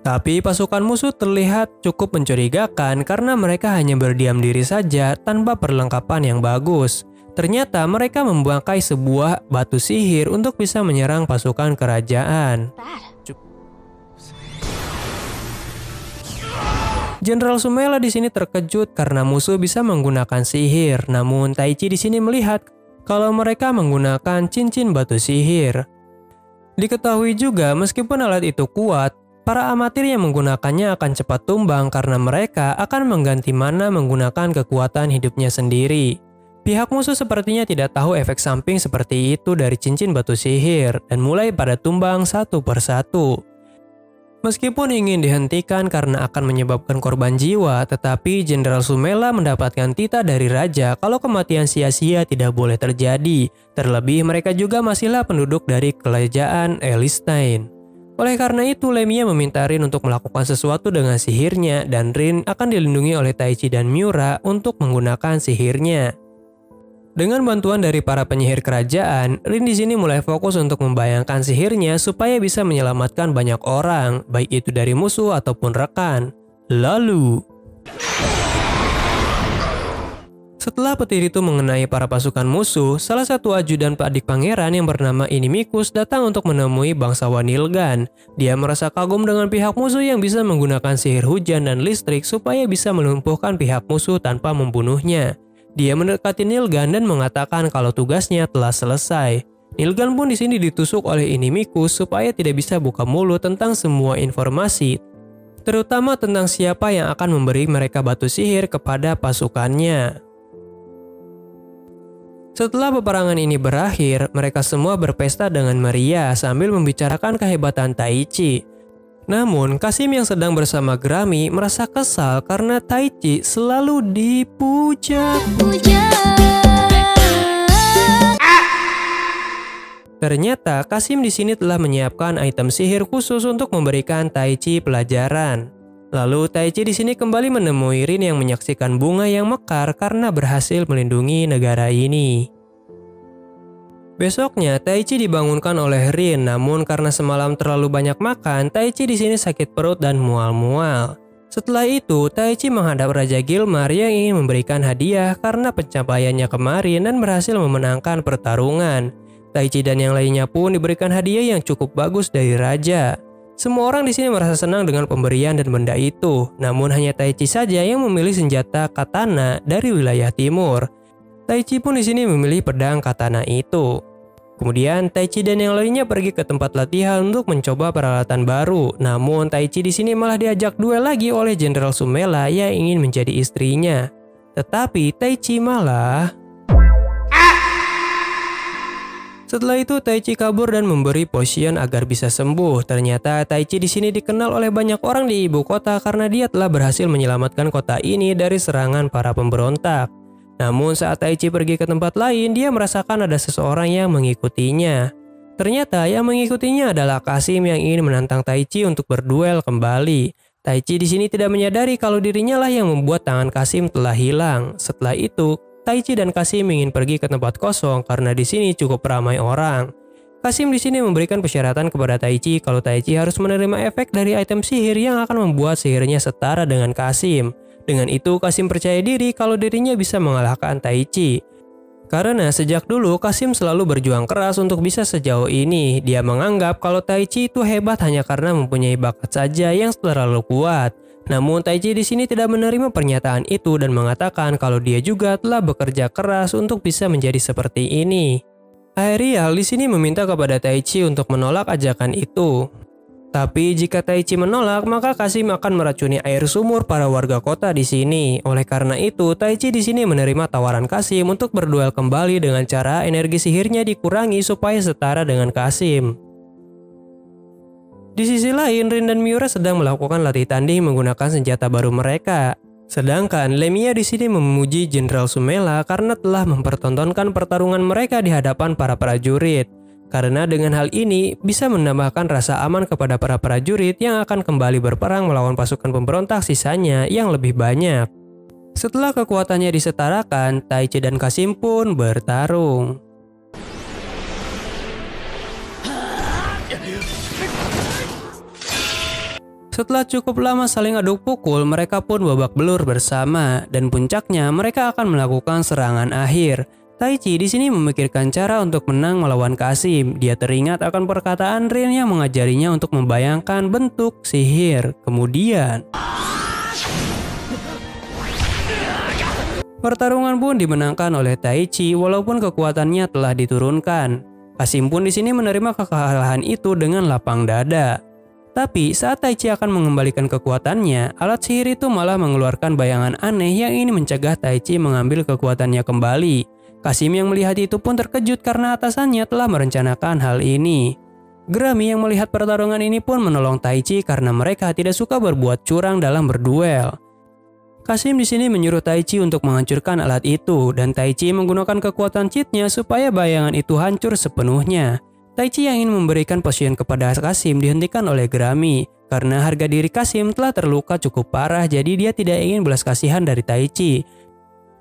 Tapi pasukan musuh terlihat cukup mencurigakan karena mereka hanya berdiam diri saja tanpa perlengkapan yang bagus. Ternyata mereka membangkai sebuah batu sihir untuk bisa menyerang pasukan kerajaan. Jenderal Sumela di sini terkejut karena musuh bisa menggunakan sihir. Namun Taichi di sini melihat kalau mereka menggunakan cincin batu sihir. Diketahui juga meskipun alat itu kuat, para amatir yang menggunakannya akan cepat tumbang karena mereka akan mengganti mana menggunakan kekuatan hidupnya sendiri. Pihak musuh sepertinya tidak tahu efek samping seperti itu dari cincin batu sihir dan mulai pada tumbang satu persatu. Meskipun ingin dihentikan karena akan menyebabkan korban jiwa, tetapi Jenderal Sumela mendapatkan titah dari raja kalau kematian sia-sia tidak boleh terjadi. Terlebih mereka juga masihlah penduduk dari kerajaan Elistein. Oleh karena itu, Lemia meminta Rin untuk melakukan sesuatu dengan sihirnya dan Rin akan dilindungi oleh Taichi dan Miura untuk menggunakan sihirnya. Dengan bantuan dari para penyihir kerajaan, Rin di sini mulai fokus untuk membayangkan sihirnya supaya bisa menyelamatkan banyak orang, baik itu dari musuh ataupun rekan. Lalu, setelah petir itu mengenai para pasukan musuh, salah satu ajudan adik pangeran yang bernama Inimicus datang untuk menemui bangsawan Nilgan. Dia merasa kagum dengan pihak musuh yang bisa menggunakan sihir hujan dan listrik supaya bisa melumpuhkan pihak musuh tanpa membunuhnya. Dia mendekati Nilgan dan mengatakan kalau tugasnya telah selesai. Nilgan pun di sini ditusuk oleh Inimicus supaya tidak bisa buka mulut tentang semua informasi, terutama tentang siapa yang akan memberi mereka batu sihir kepada pasukannya. Setelah peperangan ini berakhir, mereka semua berpesta dengan meriah sambil membicarakan kehebatan Taichi. Namun, Kasim yang sedang bersama Grami merasa kesal karena Taichi selalu dipuja. Ternyata Kasim di sini telah menyiapkan item sihir khusus untuk memberikan Taichi pelajaran. Lalu Taichi di sini kembali menemui Rin yang menyaksikan bunga yang mekar karena berhasil melindungi negara ini. Besoknya, Taichi dibangunkan oleh Rin, namun karena semalam terlalu banyak makan, Taichi di sini sakit perut dan mual-mual. Setelah itu, Taichi menghadap Raja Gilmar yang ingin memberikan hadiah karena pencapaiannya kemarin dan berhasil memenangkan pertarungan. Taichi dan yang lainnya pun diberikan hadiah yang cukup bagus dari Raja. Semua orang di sini merasa senang dengan pemberian dan benda itu, namun hanya Taichi saja yang memilih senjata katana dari wilayah timur. Taichi pun di sini memilih pedang katana itu. Kemudian Taichi dan yang lainnya pergi ke tempat latihan untuk mencoba peralatan baru. Namun Taichi di sini malah diajak duel lagi oleh Jenderal Sumela yang ingin menjadi istrinya. Tetapi Taichi malah... Setelah itu Taichi kabur dan memberi potion agar bisa sembuh. Ternyata Taichi di sini dikenal oleh banyak orang di ibu kota karena dia telah berhasil menyelamatkan kota ini dari serangan para pemberontak. Namun saat Taichi pergi ke tempat lain, dia merasakan ada seseorang yang mengikutinya. Ternyata yang mengikutinya adalah Kasim yang ingin menantang Taichi untuk berduel kembali. Taichi di sini tidak menyadari kalau dirinya lah yang membuat tangan Kasim telah hilang. Setelah itu, Taichi dan Kasim ingin pergi ke tempat kosong karena di sini cukup ramai orang. Kasim di sini memberikan persyaratan kepada Taichi kalau Taichi harus menerima efek dari item sihir yang akan membuat sihirnya setara dengan Kasim. Dengan itu, Kasim percaya diri kalau dirinya bisa mengalahkan Taichi. Karena sejak dulu Kasim selalu berjuang keras untuk bisa sejauh ini. Dia menganggap kalau Taichi itu hebat hanya karena mempunyai bakat saja yang terlalu kuat. Namun Taichi di sini tidak menerima pernyataan itu dan mengatakan kalau dia juga telah bekerja keras untuk bisa menjadi seperti ini. Aerial di sini meminta kepada Taichi untuk menolak ajakan itu. Tapi jika Taichi menolak, maka Kasim akan meracuni air sumur para warga kota di sini. Oleh karena itu, Taichi di sini menerima tawaran Kasim untuk berduel kembali dengan cara energi sihirnya dikurangi supaya setara dengan Kasim. Di sisi lain, Rin dan Miura sedang melakukan latih tanding menggunakan senjata baru mereka. Sedangkan Lemia di sini memuji Jenderal Sumela karena telah mempertontonkan pertarungan mereka di hadapan para prajurit. Karena dengan hal ini bisa menambahkan rasa aman kepada para prajurit yang akan kembali berperang melawan pasukan pemberontak sisanya yang lebih banyak. Setelah kekuatannya disetarakan, Taichi dan Kasim pun bertarung. Setelah cukup lama saling aduk pukul, mereka pun babak belur bersama dan puncaknya mereka akan melakukan serangan akhir. Taichi di sini memikirkan cara untuk menang melawan Kasim. Dia teringat akan perkataan Rin yang mengajarinya untuk membayangkan bentuk sihir. Kemudian pertarungan pun dimenangkan oleh Taichi walaupun kekuatannya telah diturunkan. Kasim pun di sini menerima kekalahan itu dengan lapang dada. Tapi saat Taichi akan mengembalikan kekuatannya, alat sihir itu malah mengeluarkan bayangan aneh yang ingin mencegah Taichi mengambil kekuatannya kembali. Kasim yang melihat itu pun terkejut karena atasannya telah merencanakan hal ini. Grami yang melihat pertarungan ini pun menolong Taichi karena mereka tidak suka berbuat curang dalam berduel. Kasim di sini menyuruh Taichi untuk menghancurkan alat itu dan Taichi menggunakan kekuatan cheatnya supaya bayangan itu hancur sepenuhnya. Taichi yang ingin memberikan potion kepada Kasim dihentikan oleh Grami karena harga diri Kasim telah terluka cukup parah, jadi dia tidak ingin belas kasihan dari Taichi.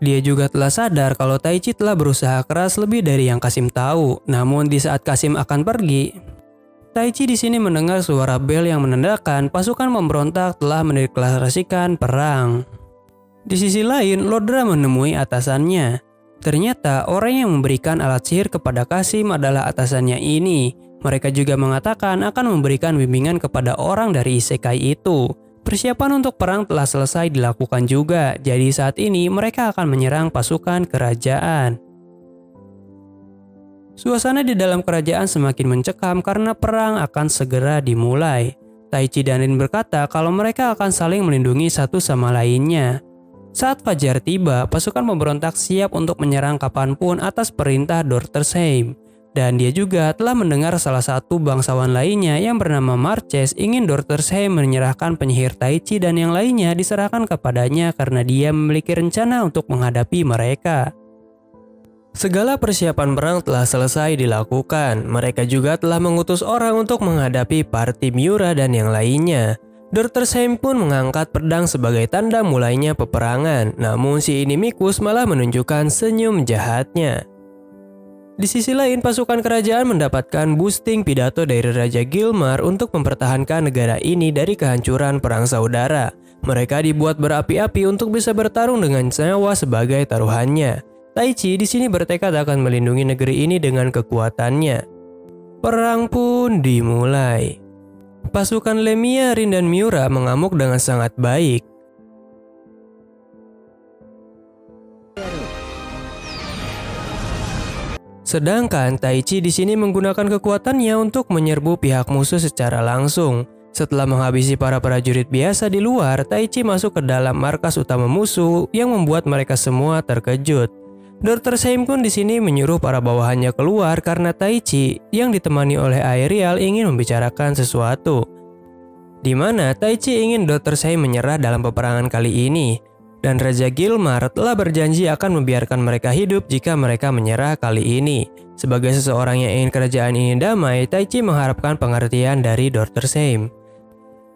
Dia juga telah sadar kalau Taichi telah berusaha keras lebih dari yang Kasim tahu. Namun di saat Kasim akan pergi, Taichi di sini mendengar suara bel yang menandakan pasukan pemberontak telah mendeklarasikan perang. Di sisi lain, Lodra menemui atasannya. Ternyata orang yang memberikan alat sihir kepada Kasim adalah atasannya ini. Mereka juga mengatakan akan memberikan bimbingan kepada orang dari isekai itu. Persiapan untuk perang telah selesai dilakukan juga, jadi saat ini mereka akan menyerang pasukan kerajaan. Suasana di dalam kerajaan semakin mencekam karena perang akan segera dimulai. Taichi dan Rin berkata kalau mereka akan saling melindungi satu sama lainnya. Saat fajar tiba, pasukan pemberontak siap untuk menyerang kapanpun atas perintah Dortersheim. Dan dia juga telah mendengar salah satu bangsawan lainnya yang bernama Marches ingin Dortersheim menyerahkan penyihir Taichi dan yang lainnya diserahkan kepadanya karena dia memiliki rencana untuk menghadapi mereka. Segala persiapan perang telah selesai dilakukan. Mereka juga telah mengutus orang untuk menghadapi parti Miura dan yang lainnya. Dortersheim pun mengangkat pedang sebagai tanda mulainya peperangan. Namun si Inimikus malah menunjukkan senyum jahatnya. Di sisi lain, pasukan kerajaan mendapatkan boosting pidato dari Raja Gilmar untuk mempertahankan negara ini dari kehancuran perang saudara. Mereka dibuat berapi-api untuk bisa bertarung dengan nyawa sebagai taruhannya. Taichi di sini bertekad akan melindungi negeri ini dengan kekuatannya. Perang pun dimulai. Pasukan Lemia, Rin, dan Miura mengamuk dengan sangat baik. Sedangkan Taichi di sini menggunakan kekuatannya untuk menyerbu pihak musuh secara langsung. Setelah menghabisi para prajurit biasa di luar, Taichi masuk ke dalam markas utama musuh yang membuat mereka semua terkejut. Dr. Same pun di sini menyuruh para bawahannya keluar karena Taichi yang ditemani oleh Aerial ingin membicarakan sesuatu. Di mana Taichi ingin Dr. Same menyerah dalam peperangan kali ini. Dan Raja Gilmar telah berjanji akan membiarkan mereka hidup jika mereka menyerah kali ini. Sebagai seseorang yang ingin kerajaan ini damai, Taichi mengharapkan pengertian dari Dr. Same.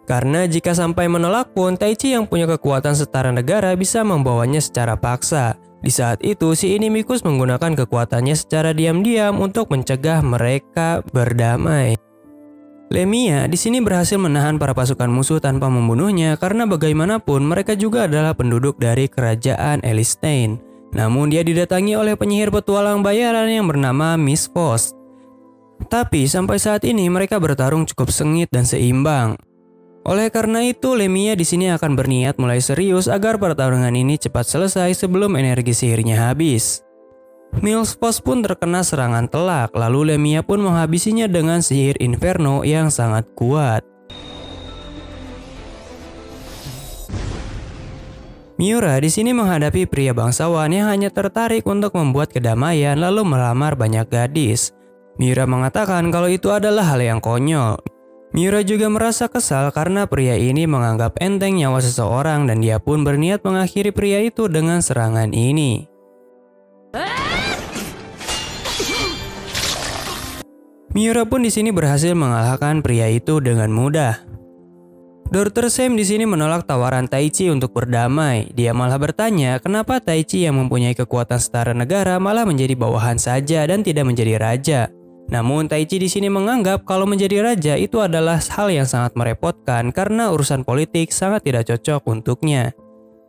Karena jika sampai menolak pun, Taichi yang punya kekuatan setara negara bisa membawanya secara paksa. Di saat itu, si Inimikus menggunakan kekuatannya secara diam-diam untuk mencegah mereka berdamai. Lemia di sini berhasil menahan para pasukan musuh tanpa membunuhnya karena bagaimanapun mereka juga adalah penduduk dari kerajaan Elistein. Namun dia didatangi oleh penyihir petualang bayaran yang bernama Miss Foss. Tapi sampai saat ini mereka bertarung cukup sengit dan seimbang. Oleh karena itu, Lemia di sini akan berniat mulai serius agar pertarungan ini cepat selesai sebelum energi sihirnya habis. Miss Foss pun terkena serangan telak, lalu Lemia pun menghabisinya dengan sihir Inferno yang sangat kuat. Miura di sini menghadapi pria bangsawan yang hanya tertarik untuk membuat kedamaian lalu melamar banyak gadis. Miura mengatakan kalau itu adalah hal yang konyol. Miura juga merasa kesal karena pria ini menganggap enteng nyawa seseorang dan dia pun berniat mengakhiri pria itu dengan serangan ini. Miura pun di sini berhasil mengalahkan pria itu dengan mudah. Dr. Same di sini menolak tawaran Taichi untuk berdamai. Dia malah bertanya kenapa Taichi yang mempunyai kekuatan setara negara malah menjadi bawahan saja dan tidak menjadi raja. Namun Taichi di sini menganggap kalau menjadi raja itu adalah hal yang sangat merepotkan karena urusan politik sangat tidak cocok untuknya.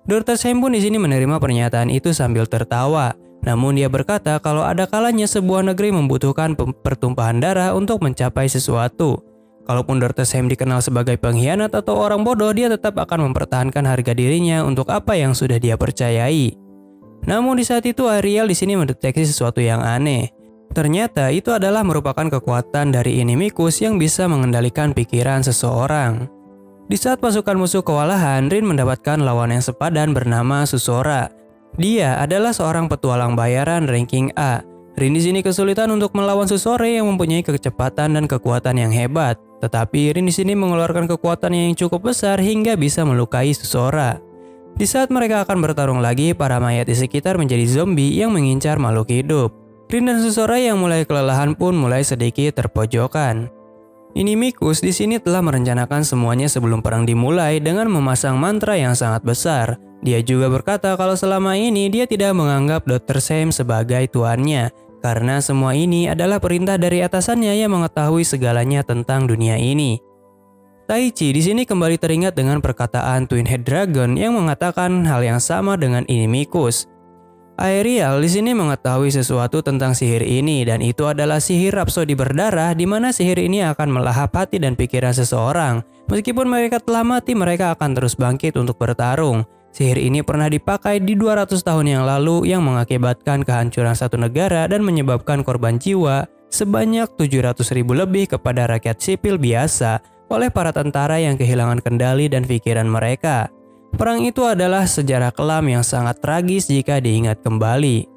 Dr. Same pun di sini menerima pernyataan itu sambil tertawa. Namun dia berkata kalau ada kalanya sebuah negeri membutuhkan pertumpahan darah untuk mencapai sesuatu. Kalaupun Dr. Same dikenal sebagai pengkhianat atau orang bodoh, dia tetap akan mempertahankan harga dirinya untuk apa yang sudah dia percayai. Namun di saat itu Ariel di sini mendeteksi sesuatu yang aneh. Ternyata itu adalah merupakan kekuatan dari Inimikus yang bisa mengendalikan pikiran seseorang. Di saat pasukan musuh kewalahan, Rin mendapatkan lawan yang sepadan bernama Susora. Dia adalah seorang petualang bayaran ranking A. Rin di sini kesulitan untuk melawan Susora yang mempunyai kecepatan dan kekuatan yang hebat. Tetapi Rin di sini mengeluarkan kekuatan yang cukup besar hingga bisa melukai Susora. Di saat mereka akan bertarung lagi, para mayat di sekitar menjadi zombie yang mengincar makhluk hidup. Rin dan Susora yang mulai kelelahan pun mulai sedikit terpojokan. Inimikus di sini telah merencanakan semuanya sebelum perang dimulai dengan memasang mantra yang sangat besar. Dia juga berkata kalau selama ini dia tidak menganggap Dr. Same sebagai tuannya, karena semua ini adalah perintah dari atasannya yang mengetahui segalanya tentang dunia ini. Taichi di sini kembali teringat dengan perkataan Twin Head Dragon yang mengatakan hal yang sama dengan Inimikus. Aerial di sini mengetahui sesuatu tentang sihir ini dan itu adalah sihir Rapsodi berdarah di mana sihir ini akan melahap hati dan pikiran seseorang. Meskipun mereka telah mati, mereka akan terus bangkit untuk bertarung. Sihir ini pernah dipakai di 200 tahun yang lalu yang mengakibatkan kehancuran satu negara dan menyebabkan korban jiwa sebanyak 700.000 lebih kepada rakyat sipil biasa oleh para tentara yang kehilangan kendali dan pikiran mereka. Perang itu adalah sejarah kelam yang sangat tragis jika diingat kembali.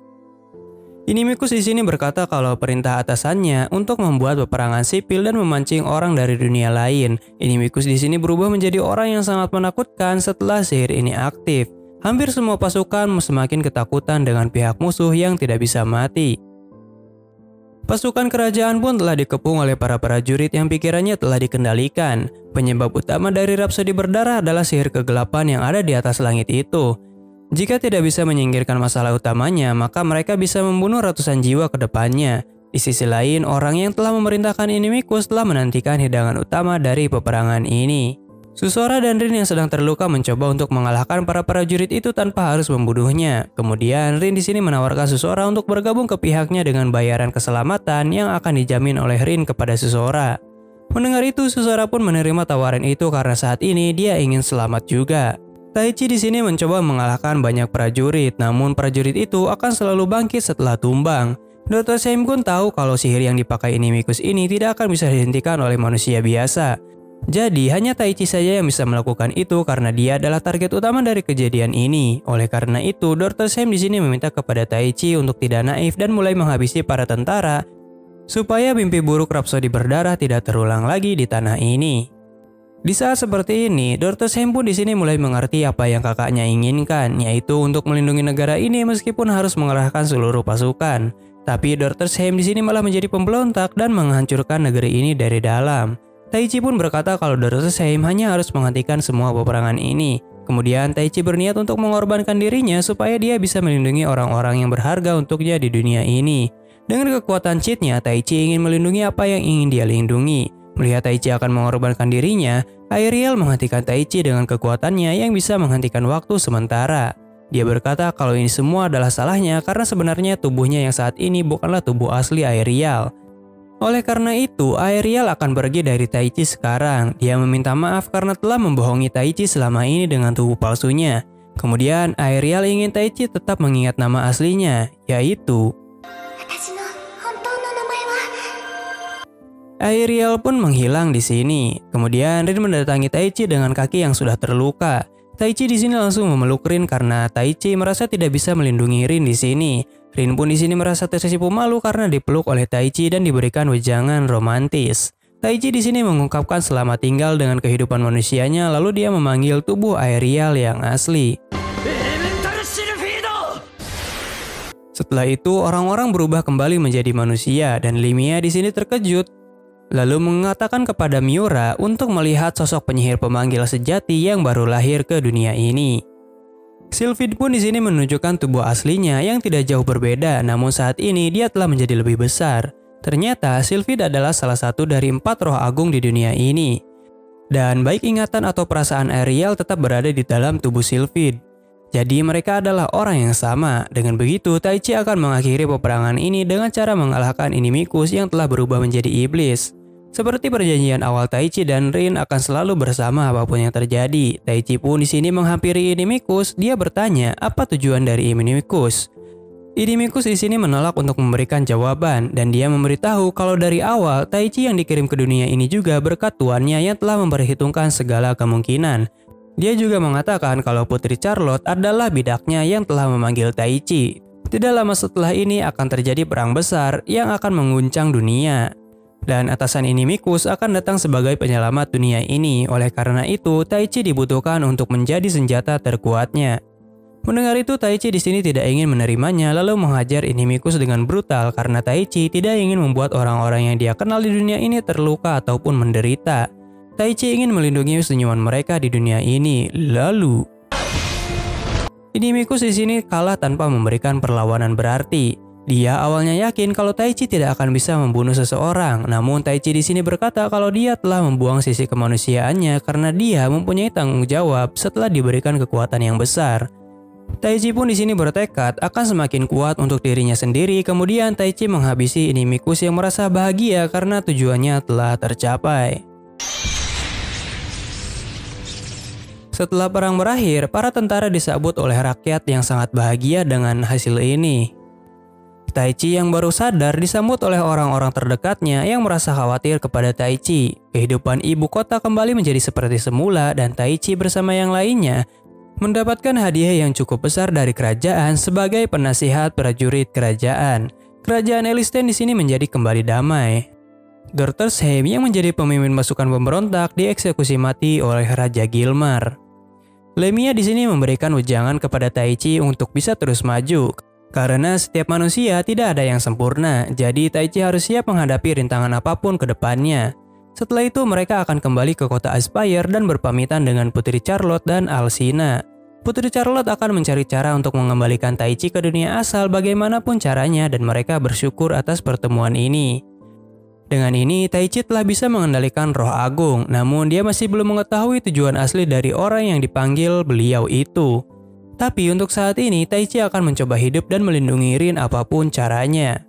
Inimikus di sini berkata kalau perintah atasannya untuk membuat peperangan sipil dan memancing orang dari dunia lain. Inimikus di sini berubah menjadi orang yang sangat menakutkan setelah sihir ini aktif. Hampir semua pasukan semakin ketakutan dengan pihak musuh yang tidak bisa mati. Pasukan kerajaan pun telah dikepung oleh para prajurit yang pikirannya telah dikendalikan. Penyebab utama dari Rapsodi berdarah adalah sihir kegelapan yang ada di atas langit itu. Jika tidak bisa menyingkirkan masalah utamanya, maka mereka bisa membunuh ratusan jiwa ke depannya. Di sisi lain, orang yang telah memerintahkan Inimicus telah menantikan hidangan utama dari peperangan ini. Susora dan Rin yang sedang terluka mencoba untuk mengalahkan para prajurit itu tanpa harus membunuhnya. Kemudian Rin di sini menawarkan Susora untuk bergabung ke pihaknya dengan bayaran keselamatan yang akan dijamin oleh Rin kepada Susora. Mendengar itu, Susora pun menerima tawaran itu karena saat ini dia ingin selamat juga. Taichi di sini mencoba mengalahkan banyak prajurit, namun prajurit itu akan selalu bangkit setelah tumbang. Dr. Same pun tahu kalau sihir yang dipakai Inimicus ini tidak akan bisa dihentikan oleh manusia biasa. Jadi hanya Taichi saja yang bisa melakukan itu karena dia adalah target utama dari kejadian ini. Oleh karena itu, Dr. Same di sini meminta kepada Taichi untuk tidak naif dan mulai menghabisi para tentara supaya mimpi buruk Rhapsody berdarah tidak terulang lagi di tanah ini. Di saat seperti ini, Dr. Same pun di sini mulai mengerti apa yang kakaknya inginkan, yaitu untuk melindungi negara ini meskipun harus mengerahkan seluruh pasukan. Tapi Dr. Same di sini malah menjadi pemberontak dan menghancurkan negeri ini dari dalam. Taichi pun berkata kalau Dr. Same hanya harus menghentikan semua peperangan ini. Kemudian Taichi berniat untuk mengorbankan dirinya supaya dia bisa melindungi orang-orang yang berharga untuknya di dunia ini. Dengan kekuatan cheat-nya, Taichi ingin melindungi apa yang ingin dia lindungi. Melihat Taichi akan mengorbankan dirinya, Aerial menghentikan Taichi dengan kekuatannya yang bisa menghentikan waktu sementara. Dia berkata kalau ini semua adalah salahnya karena sebenarnya tubuhnya yang saat ini bukanlah tubuh asli Aerial. Oleh karena itu, Aerial akan pergi dari Taichi sekarang. Dia meminta maaf karena telah membohongi Taichi selama ini dengan tubuh palsunya. Kemudian, Aerial ingin Taichi tetap mengingat nama aslinya, yaitu Aerial pun menghilang di sini. Kemudian Rin mendatangi Taichi dengan kaki yang sudah terluka. Taichi di sini langsung memeluk Rin karena Taichi merasa tidak bisa melindungi Rin di sini. Rin pun di sini merasa tersipu malu karena dipeluk oleh Taichi dan diberikan wejangan romantis. Taichi di sini mengungkapkan selamat tinggal dengan kehidupan manusianya, lalu dia memanggil tubuh Aerial yang asli. Setelah itu, orang-orang berubah kembali menjadi manusia dan Limia di sini terkejut. Lalu mengatakan kepada Miura untuk melihat sosok penyihir pemanggil sejati yang baru lahir ke dunia ini. Sylphid pun di sini menunjukkan tubuh aslinya yang tidak jauh berbeda, namun saat ini dia telah menjadi lebih besar. Ternyata Sylphid adalah salah satu dari 4 roh agung di dunia ini. Dan baik ingatan atau perasaan Aerial tetap berada di dalam tubuh Sylphid. Jadi mereka adalah orang yang sama. Dengan begitu, Taichi akan mengakhiri peperangan ini dengan cara mengalahkan Inimicus yang telah berubah menjadi iblis. Seperti perjanjian awal, Taichi dan Rin akan selalu bersama apapun yang terjadi. Taichi pun di sini menghampiri Inimicus. Dia bertanya apa tujuan dari Inimicus. Inimicus di sini menolak untuk memberikan jawaban dan dia memberitahu kalau dari awal Taichi yang dikirim ke dunia ini juga berkat tuannya yang telah memperhitungkan segala kemungkinan. Dia juga mengatakan kalau Putri Charlotte adalah bidaknya yang telah memanggil Taichi. Tidak lama setelah ini akan terjadi perang besar yang akan mengguncang dunia. Dan atasan Inimicus akan datang sebagai penyelamat dunia ini. Oleh karena itu, Taichi dibutuhkan untuk menjadi senjata terkuatnya. Mendengar itu, Taichi di sini tidak ingin menerimanya lalu menghajar Inimicus dengan brutal karena Taichi tidak ingin membuat orang-orang yang dia kenal di dunia ini terluka ataupun menderita. Taichi ingin melindungi senyuman mereka di dunia ini. Lalu, Inimicus di sini kalah tanpa memberikan perlawanan berarti. Dia awalnya yakin kalau Taichi tidak akan bisa membunuh seseorang, namun Taichi di sini berkata kalau dia telah membuang sisi kemanusiaannya karena dia mempunyai tanggung jawab setelah diberikan kekuatan yang besar. Taichi pun di sini bertekad akan semakin kuat untuk dirinya sendiri. Kemudian Taichi menghabisi Inimicus yang merasa bahagia karena tujuannya telah tercapai. Setelah perang berakhir, para tentara disambut oleh rakyat yang sangat bahagia dengan hasil ini. Taichi yang baru sadar disambut oleh orang-orang terdekatnya yang merasa khawatir kepada Taichi. Kehidupan ibu kota kembali menjadi seperti semula dan Taichi bersama yang lainnya mendapatkan hadiah yang cukup besar dari kerajaan sebagai penasihat prajurit kerajaan. Kerajaan Elisten di sini menjadi kembali damai. Dr. Same yang menjadi pemimpin pasukan pemberontak dieksekusi mati oleh Raja Gilmar. Lemia di sini memberikan wejangan kepada Taichi untuk bisa terus maju. Karena setiap manusia tidak ada yang sempurna, jadi Taichi harus siap menghadapi rintangan apapun ke depannya. Setelah itu mereka akan kembali ke kota Aspire dan berpamitan dengan Putri Charlotte dan Alcina. Putri Charlotte akan mencari cara untuk mengembalikan Taichi ke dunia asal bagaimanapun caranya dan mereka bersyukur atas pertemuan ini. Dengan ini, Taichi telah bisa mengendalikan roh agung, namun dia masih belum mengetahui tujuan asli dari orang yang dipanggil beliau itu. Tapi untuk saat ini, Taichi akan mencoba hidup dan melindungi Rin apapun caranya.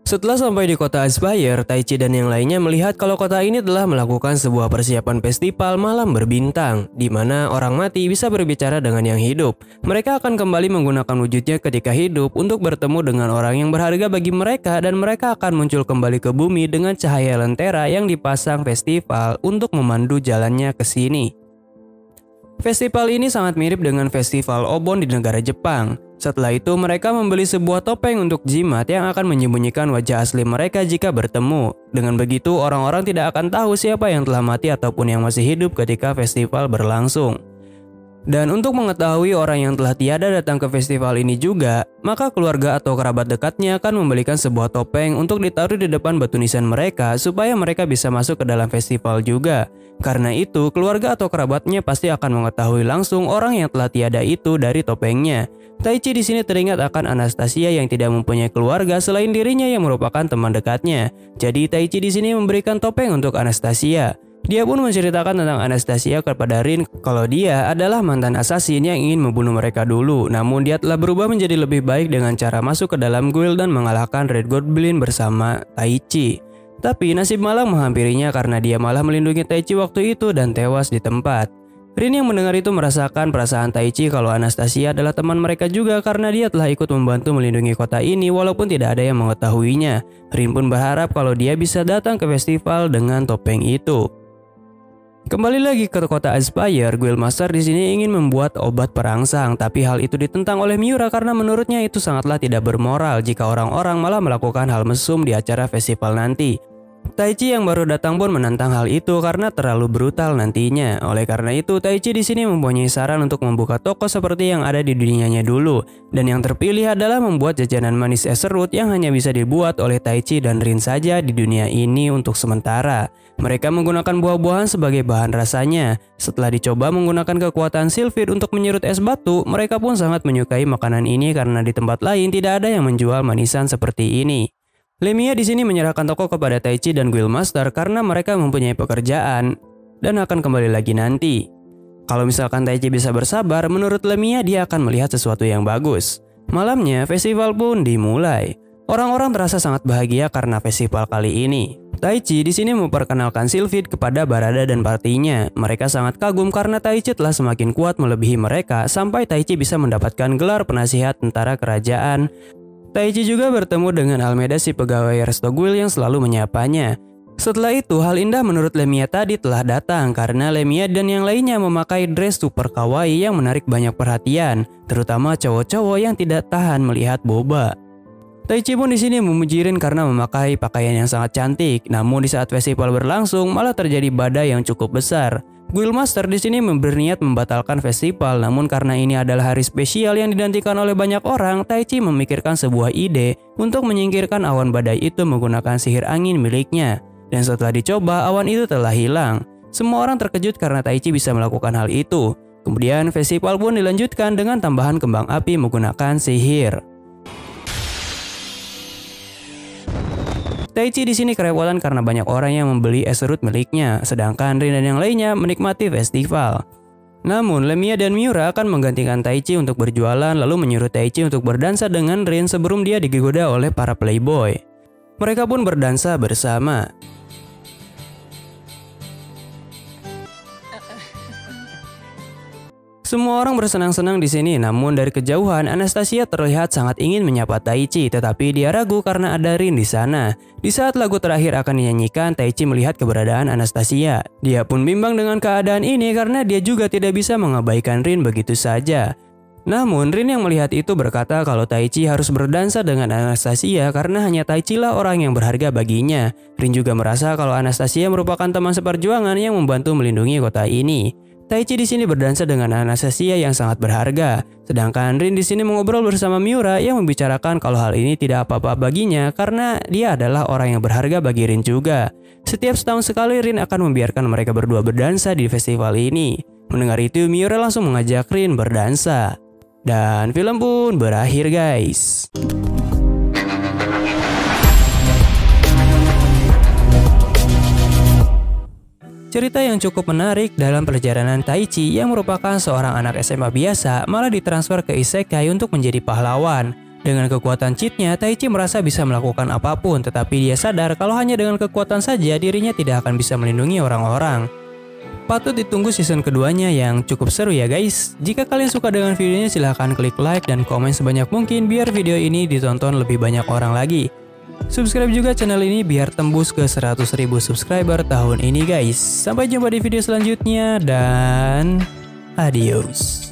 Setelah sampai di kota Aspire, Taichi dan yang lainnya melihat kalau kota ini telah melakukan sebuah persiapan festival malam berbintang, di mana orang mati bisa berbicara dengan yang hidup. Mereka akan kembali menggunakan wujudnya ketika hidup untuk bertemu dengan orang yang berharga bagi mereka dan mereka akan muncul kembali ke bumi dengan cahaya lentera yang dipasang festival untuk memandu jalannya ke sini. Festival ini sangat mirip dengan festival Obon di negara Jepang. Setelah itu mereka membeli sebuah topeng untuk jimat yang akan menyembunyikan wajah asli mereka jika bertemu. Dengan begitu orang-orang tidak akan tahu siapa yang telah mati ataupun yang masih hidup ketika festival berlangsung. Dan untuk mengetahui orang yang telah tiada datang ke festival ini juga, maka keluarga atau kerabat dekatnya akan membelikan sebuah topeng untuk ditaruh di depan batu nisan mereka supaya mereka bisa masuk ke dalam festival juga. Karena itu, keluarga atau kerabatnya pasti akan mengetahui langsung orang yang telah tiada itu dari topengnya. Taichi di sini teringat akan Anastasia yang tidak mempunyai keluarga selain dirinya yang merupakan teman dekatnya. Jadi Taichi di sini memberikan topeng untuk Anastasia. Dia pun menceritakan tentang Anastasia kepada Rin kalau dia adalah mantan assassin yang ingin membunuh mereka dulu. Namun dia telah berubah menjadi lebih baik dengan cara masuk ke dalam guild dan mengalahkan Red Goblin bersama Taichi. Tapi nasib malang menghampirinya karena dia malah melindungi Taichi waktu itu dan tewas di tempat. Rin yang mendengar itu merasakan perasaan Taichi kalau Anastasia adalah teman mereka juga karena dia telah ikut membantu melindungi kota ini walaupun tidak ada yang mengetahuinya. Rin pun berharap kalau dia bisa datang ke festival dengan topeng itu. Kembali lagi ke kota Aspire, Guildmaster di sini ingin membuat obat perangsang, tapi hal itu ditentang oleh Miura karena menurutnya itu sangatlah tidak bermoral jika orang-orang malah melakukan hal mesum di acara festival nanti. Taichi yang baru datang pun menantang hal itu karena terlalu brutal nantinya. Oleh karena itu, Taichi di sini mempunyai saran untuk membuka toko seperti yang ada di dunianya dulu. Dan yang terpilih adalah membuat jajanan manis es serut yang hanya bisa dibuat oleh Taichi dan Rin saja di dunia ini untuk sementara. Mereka menggunakan buah-buahan sebagai bahan rasanya. Setelah dicoba menggunakan kekuatan Sylphid untuk menyerut es batu, mereka pun sangat menyukai makanan ini karena di tempat lain tidak ada yang menjual manisan seperti ini. Lemia di sini menyerahkan toko kepada Taichi dan Guildmaster karena mereka mempunyai pekerjaan dan akan kembali lagi nanti. Kalau misalkan Taichi bisa bersabar, menurut Lemia dia akan melihat sesuatu yang bagus. Malamnya, festival pun dimulai. Orang-orang terasa sangat bahagia karena festival kali ini. Taichi di sini memperkenalkan Sylphid kepada Barada dan partinya. Mereka sangat kagum karena Taichi telah semakin kuat melebihi mereka sampai Taichi bisa mendapatkan gelar penasihat tentara kerajaan. Taichi juga bertemu dengan Almeida si pegawai resto guild yang selalu menyapanya. Setelah itu, hal indah menurut Lemia tadi telah datang karena Lemia dan yang lainnya memakai dress super kawaii yang menarik banyak perhatian, terutama cowok-cowok yang tidak tahan melihat boba. Taichi pun di sini memuji Rin karena memakai pakaian yang sangat cantik, namun di saat festival berlangsung malah terjadi badai yang cukup besar. Guildmaster di sini berniat membatalkan festival, namun karena ini adalah hari spesial yang dinantikan oleh banyak orang, Taichi memikirkan sebuah ide untuk menyingkirkan awan badai itu menggunakan sihir angin miliknya. Dan setelah dicoba, awan itu telah hilang. Semua orang terkejut karena Taichi bisa melakukan hal itu. Kemudian festival pun dilanjutkan dengan tambahan kembang api menggunakan sihir. Taichi di sini kerepotan karena banyak orang yang membeli es serut miliknya, sedangkan Rin dan yang lainnya menikmati festival. Namun, Lemia dan Miura akan menggantikan Taichi untuk berjualan lalu menyuruh Taichi untuk berdansa dengan Rin sebelum dia digoda oleh para playboy. Mereka pun berdansa bersama. Semua orang bersenang-senang di sini, namun dari kejauhan Anastasia terlihat sangat ingin menyapa Taichi, tetapi dia ragu karena ada Rin di sana. Di saat lagu terakhir akan dinyanyikan, Taichi melihat keberadaan Anastasia. Dia pun bimbang dengan keadaan ini karena dia juga tidak bisa mengabaikan Rin begitu saja. Namun Rin yang melihat itu berkata kalau Taichi harus berdansa dengan Anastasia karena hanya Taichi lah orang yang berharga baginya. Rin juga merasa kalau Anastasia merupakan teman seperjuangan yang membantu melindungi kota ini. Taichi di sini berdansa dengan Anastasia yang sangat berharga. Sedangkan Rin di sini mengobrol bersama Miura yang membicarakan kalau hal ini tidak apa-apa baginya karena dia adalah orang yang berharga bagi Rin juga. Setiap setahun sekali Rin akan membiarkan mereka berdua berdansa di festival ini. Mendengar itu Miura langsung mengajak Rin berdansa. Dan film pun berakhir guys. Cerita yang cukup menarik dalam perjalanan Taichi yang merupakan seorang anak SMA biasa malah ditransfer ke Isekai untuk menjadi pahlawan. Dengan kekuatan cheat-nya, Taichi merasa bisa melakukan apapun, tetapi dia sadar kalau hanya dengan kekuatan saja dirinya tidak akan bisa melindungi orang-orang. Patut ditunggu season keduanya yang cukup seru ya guys. Jika kalian suka dengan videonya silahkan klik like dan komen sebanyak mungkin biar video ini ditonton lebih banyak orang lagi. Subscribe juga channel ini biar tembus ke 100.000 subscriber tahun ini guys. Sampai jumpa di video selanjutnya dan adios.